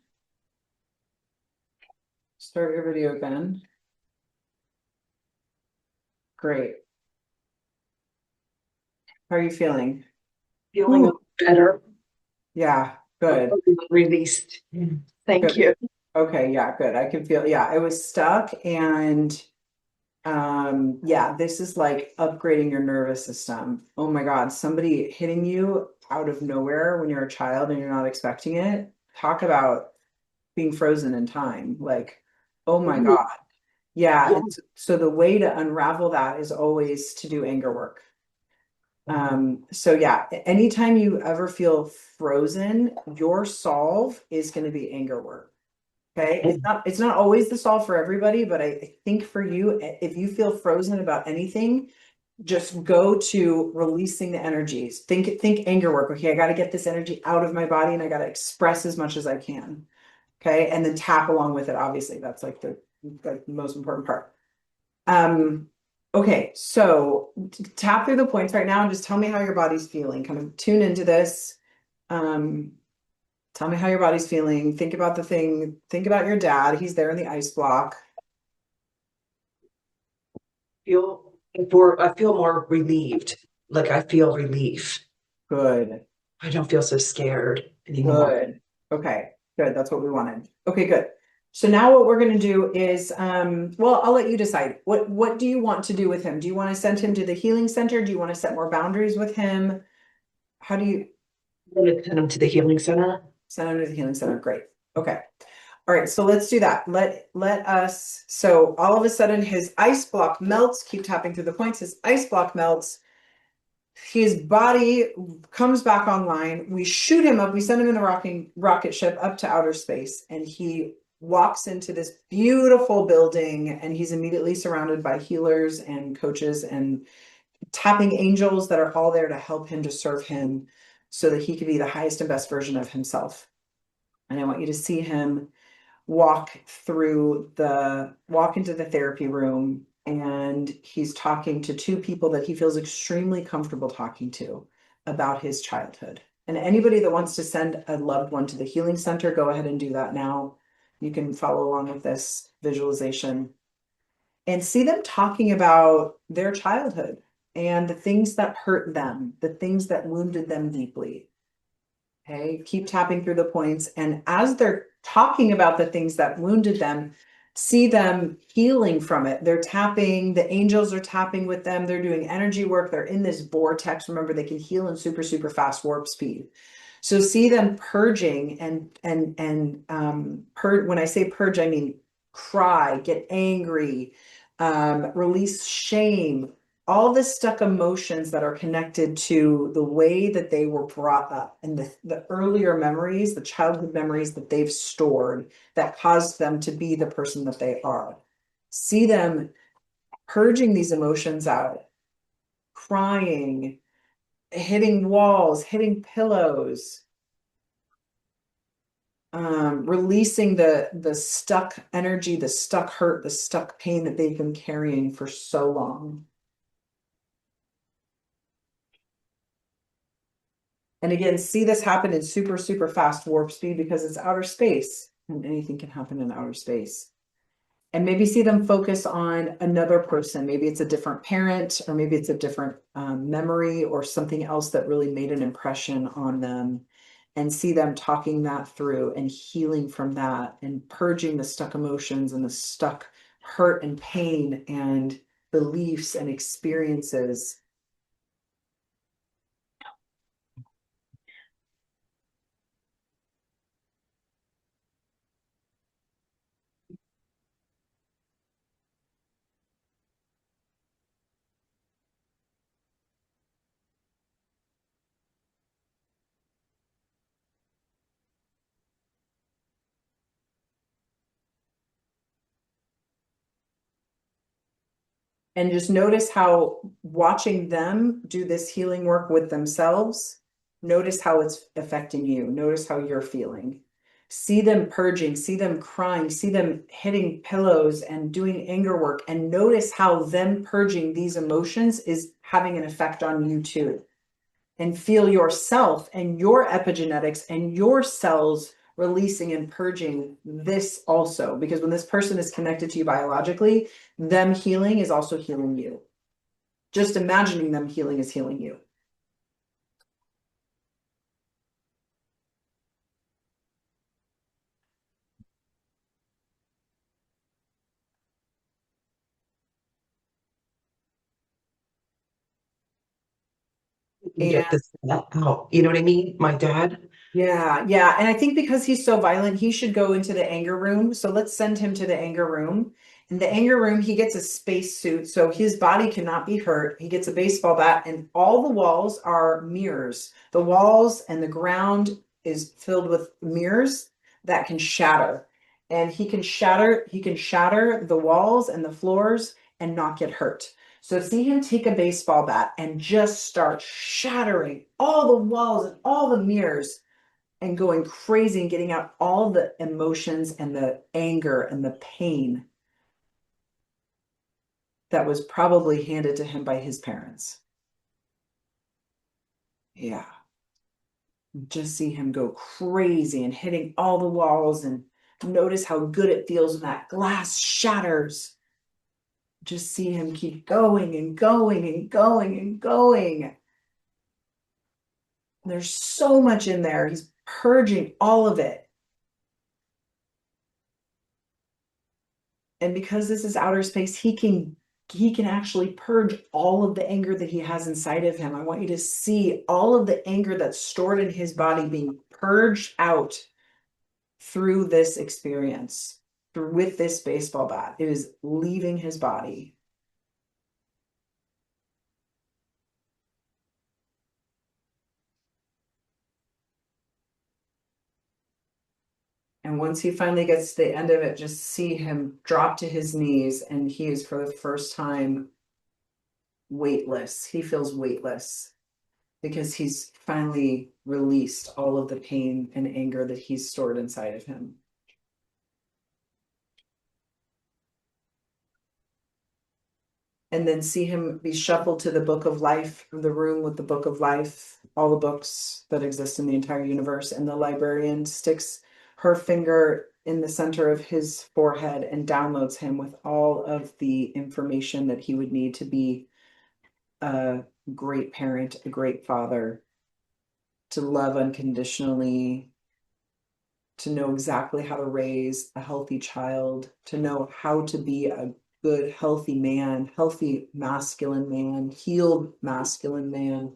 Start your video again. Great. How are you feeling? Feeling Ooh. better, Yeah, good. released. Thank Good. you. Okay, yeah, good. I can feel, yeah, it was stuck and yeah, this is like upgrading your nervous system. Oh my God, somebody hitting you out of nowhere when you're a child and you're not expecting it. Talk about being frozen in time. Like, oh my God. Yeah. And so the way to unravel that is always to do anger work. So yeah, anytime you ever feel frozen, your solve is going to be anger work. Okay, it's not always the solve for everybody, but I think for you, if you feel frozen about anything, just go to releasing the energies. Think anger work. Okay, I got to get this energy out of my body and I got to express as much as I can. Okay, and then tap along with it. Obviously, that's like the most important part. Okay, so tap through the points right now and just tell me how your body's feeling. Kind of tune into this. Tell me how your body's feeling. Think about the thing. Think about your dad. He's there in the ice block. I feel more relieved. Like I feel relief. Good. I don't feel so scared anymore. Good. Okay, good. That's what we wanted. Okay, good. So now what we're going to do is, well, I'll let you decide. What do you want to do with him? Do you want to send him to the healing center? Do you want to set more boundaries with him? How do you I'm going to send him to the healing center. send him to the healing center? Great. Okay. All right, so let's do that. Let us, so all of a sudden his ice block melts. Keep tapping through the points. His ice block melts. His body comes back online. We shoot him up. We send him in a rocket ship up to outer space, and he walks into this beautiful building, and he's immediately surrounded by healers and coaches and tapping angels that are all there to help him, to serve him, so that he can be the highest and best version of himself. And I want you to see him walk into the therapy room, and he's talking to two people that he feels extremely comfortable talking to about his childhood. And anybody that wants to send a loved one to the healing center, go ahead and do that now. You can follow along with this visualization and see them talking about their childhood and the things that hurt them, the things that wounded them deeply. Okay, keep tapping through the points. And as they're talking about the things that wounded them, see them healing from it. They're tapping, the angels are tapping with them. They're doing energy work. They're in this vortex. Remember, they can heal in super, super fast warp speed. So see them purging when I say purge, I mean cry, get angry, release shame, all the stuck emotions that are connected to the way that they were brought up and the earlier memories, the childhood memories that they've stored that caused them to be the person that they are. See them purging these emotions out, crying, hitting walls, hitting pillows, releasing the stuck energy, the stuck hurt, the stuck pain that they've been carrying for so long. And again, see this happen in super, super fast warp speed because it's outer space and anything can happen in outer space. And maybe see them focus on another person. Maybe it's a different parent, or maybe it's a different memory or something else that really made an impression on them. And see them talking that through and healing from that and purging the stuck emotions and the stuck hurt and pain and beliefs and experiences. And just notice how watching them do this healing work with themselves, notice how it's affecting you. Notice how you're feeling. See them purging, see them crying, see them hitting pillows and doing anger work, and notice how them purging these emotions is having an effect on you too. And feel yourself and your epigenetics and your cells releasing and purging this also, because when this person is connected to you biologically, them healing is also healing you. Just imagining them healing is healing you. Get this out. You know what I mean? My dad. Yeah, yeah. And I think because he's so violent, he should go into the anger room. So let's send him to the anger room. In the anger room, he gets a space suit, so his body cannot be hurt. He gets a baseball bat, and all the walls are mirrors. The walls and the ground is filled with mirrors that can shatter. And he can shatter the walls and the floors and not get hurt. So see him take a baseball bat and just start shattering all the walls and all the mirrors and going crazy and getting out all the emotions and the anger and the pain that was probably handed to him by his parents. Yeah. Just see him go crazy and hitting all the walls, and notice how good it feels when that glass shatters. Just see him keep going and going and going and going. There's so much in there. He's purging all of it. And because this is outer space, he can actually purge all of the anger that he has inside of him. I want you to see all of the anger that's stored in his body being purged out through this experience, with this baseball bat. It is leaving his body. And once he finally gets to the end of it, just see him drop to his knees, and he is for the first time weightless. He feels weightless because he's finally released all of the pain and anger that he's stored inside of him. And then see him be shuffled to the book of life, the room with the book of life, all the books that exist in the entire universe. And the librarian sticks her finger in the center of his forehead and downloads him with all of the information that he would need to be a great parent, a great father, to love unconditionally, to know exactly how to raise a healthy child, to know how to be a good, healthy man, healthy masculine man, healed masculine man.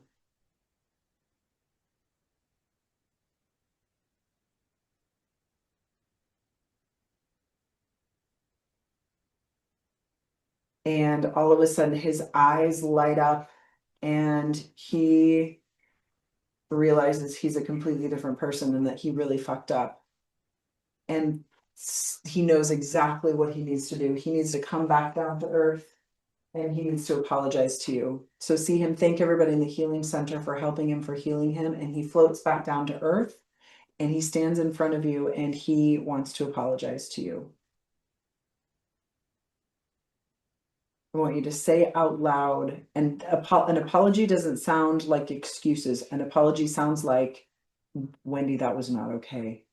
And all of a sudden his eyes light up and he realizes he's a completely different person and that he really fucked up. And he knows exactly what he needs to do. He needs to come back down to earth and he needs to apologize to you. So see him thank everybody in the healing center for helping him, for healing him. And he floats back down to earth and he stands in front of you and he wants to apologize to you. I want you to say out loud, and an apology doesn't sound like excuses. An apology sounds like, Wendy, that was not okay.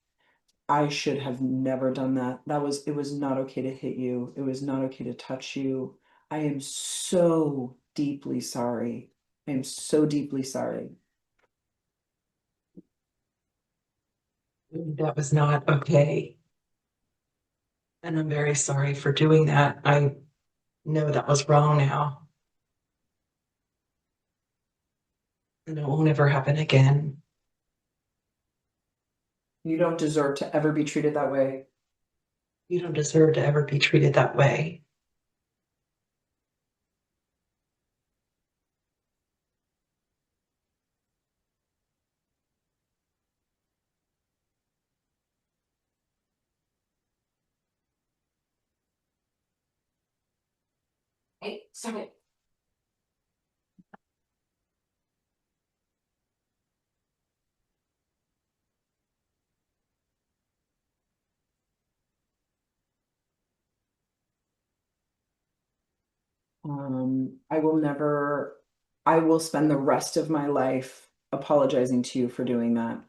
I should have never done that. It was not okay to hit you. It was not okay to touch you. I am so deeply sorry. I am so deeply sorry. That was not okay. And I'm very sorry for doing that. I know that was wrong now. And it will never happen again. You don't deserve to ever be treated that way. You don't deserve to ever be treated that way. Hey, sorry. I will spend the rest of my life apologizing to you for doing that.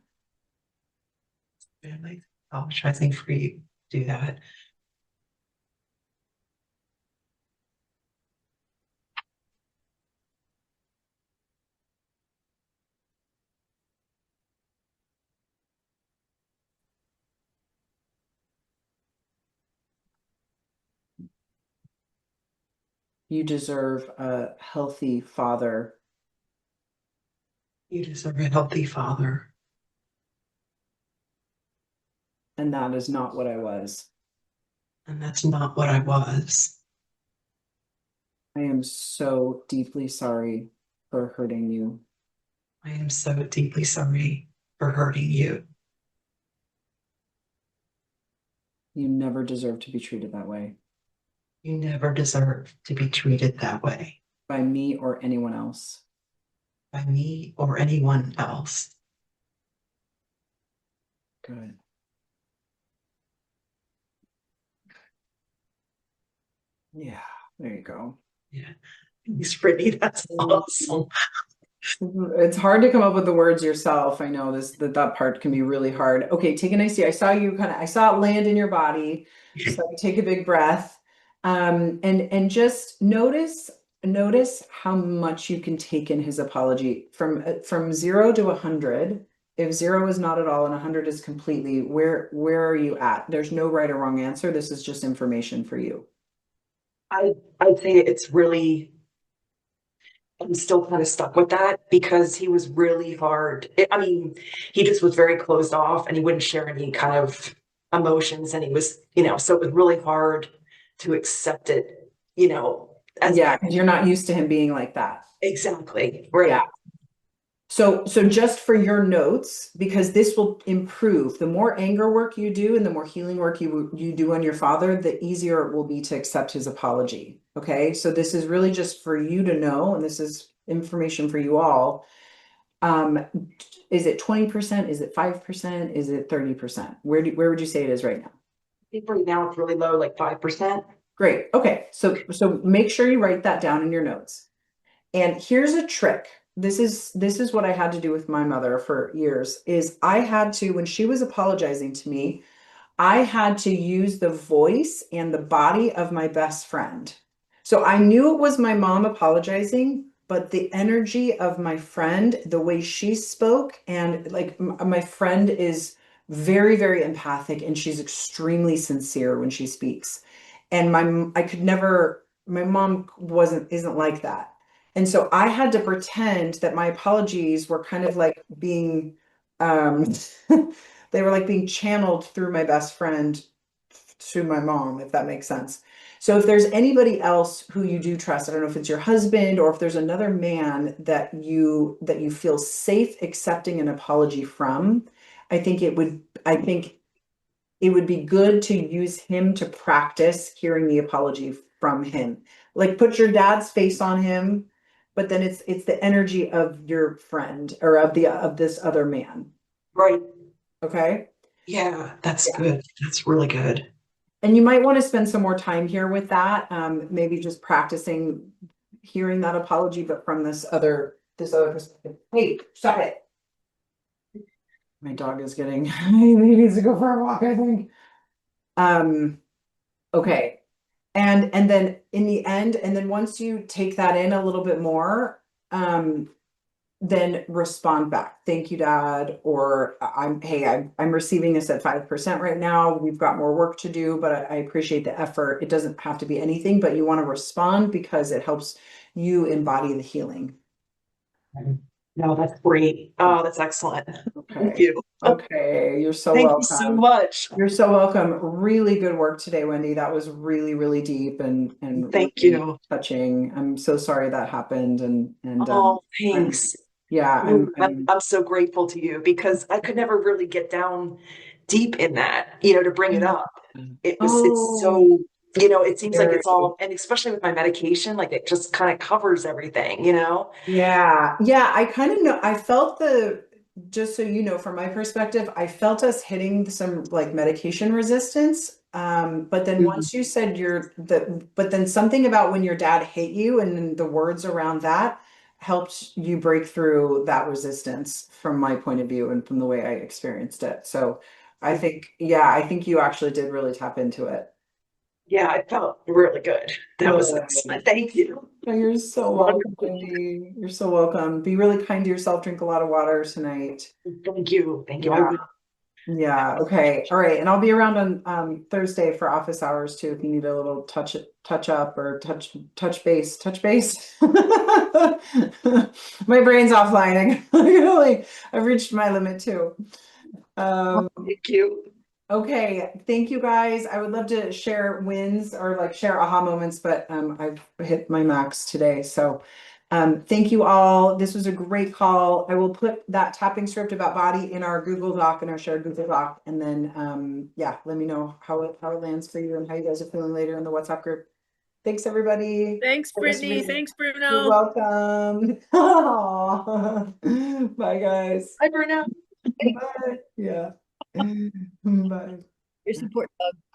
Family, apologizing for you to do that. You deserve a healthy father. You deserve a healthy father. And that is not what I was. And that's not what I was. I am so deeply sorry for hurting you. I am so deeply sorry for hurting you. You never deserve to be treated that way. You never deserve to be treated that way. By me or anyone else. By me or anyone else. Good. Yeah, there you go. Yeah. Thanks, Brittany. That's awesome. It's hard to come up with the words yourself. I know that part can be really hard. Okay, take a nice deep. I saw it land in your body. So take a big breath. And just notice how much you can take in his apology from 0 to 100. If 0 is not at all and 100 is completely, where are you at? There's no right or wrong answer. This is just information for you. I'd say it's really, I'm still kind of stuck with that because he was really hard. I mean, he just was very closed off and he wouldn't share any kind of emotions, and he was, so it was really hard to accept it, as Yeah, because you're not used to him being like that. exactly right. Yeah. So just for your notes, because this will improve, the more anger work you do and the more healing work you do on your father, the easier it will be to accept his apology. Okay. So this is really just for you to know, and this is information for you all. Is it 20%? Is it 5%? Is it 30%? Where would you say it is right now? I think right now it's really low, like 5%. Great. Okay. So make sure you write that down in your notes. And here's a trick. This is what I had to do with my mother for years, is I had to, when she was apologizing to me, I had to use the voice and the body of my best friend. So I knew it was my mom apologizing, but the energy of my friend, the way she spoke, and like my friend is very, very empathic, and she's extremely sincere when she speaks. And my mom isn't like that. And so I had to pretend that my apologies were kind of like being, they were like being channeled through my best friend to my mom, if that makes sense. So if there's anybody else who you do trust, I don't know if it's your husband or if there's another man that you feel safe accepting an apology from, I think it would be good to use him to practice hearing the apology from him. Like put your dad's face on him, but then it's the energy of your friend or of this other man. Right. Okay. Yeah, that's good. That's really good. And you might want to spend some more time here with that. Maybe just practicing hearing that apology, but from this other perspective. Hey, stop it. My dog is getting, he needs to go for a walk, I think. Okay. And then in the end, and then once you take that in a little bit more, then respond back. Thank you, Dad. Or I'm receiving this at 5% right now. We've got more work to do, but I appreciate the effort. It doesn't have to be anything, but you want to respond because it helps you embody the healing. No, that's great. Oh, that's excellent. Okay. Thank you. Okay. You're so Thank welcome. you so much. You're so welcome. Really good work today, Wendy. That was really, really deep and Thank really you. touching. I'm so sorry that happened. And Oh, thanks. I'm so grateful to you because I could never really get down deep in that, to bring it up. It's so, it seems like it's all, and especially with my medication, like it just kind of covers everything, Yeah. I kind of know. I felt just so you know, from my perspective, I felt us hitting some like medication resistance. But then once you said but then something about when your dad hit you and the words around that helped you break through that resistance from my point of view and from the way I experienced it. So I think you actually did really tap into it. Yeah, I felt really good. That was excellent. Thank you. You're so welcome, Wendy. You're so welcome. Be really kind to yourself. Drink a lot of water tonight. Thank you. Thank you. Yeah. Yeah. Okay. All right. And I'll be around on Thursday for office hours too. If you need a little touch up or touch base. My brain's offline. I've reached my limit too. Thank you. Okay, thank you guys. I would love to share wins or like share aha moments, but I've hit my max today. So thank you all. This was a great call. I will put that tapping script about body in our Google Doc and our shared Google Doc. And then let me know how it lands for you and how you guys are feeling later in the WhatsApp group. Thanks, everybody. Thanks, Brittany. Thanks, Bruno. You're welcome. Bye, guys. Bye, Bruno. Bye. Yeah. Bye. Your support dog.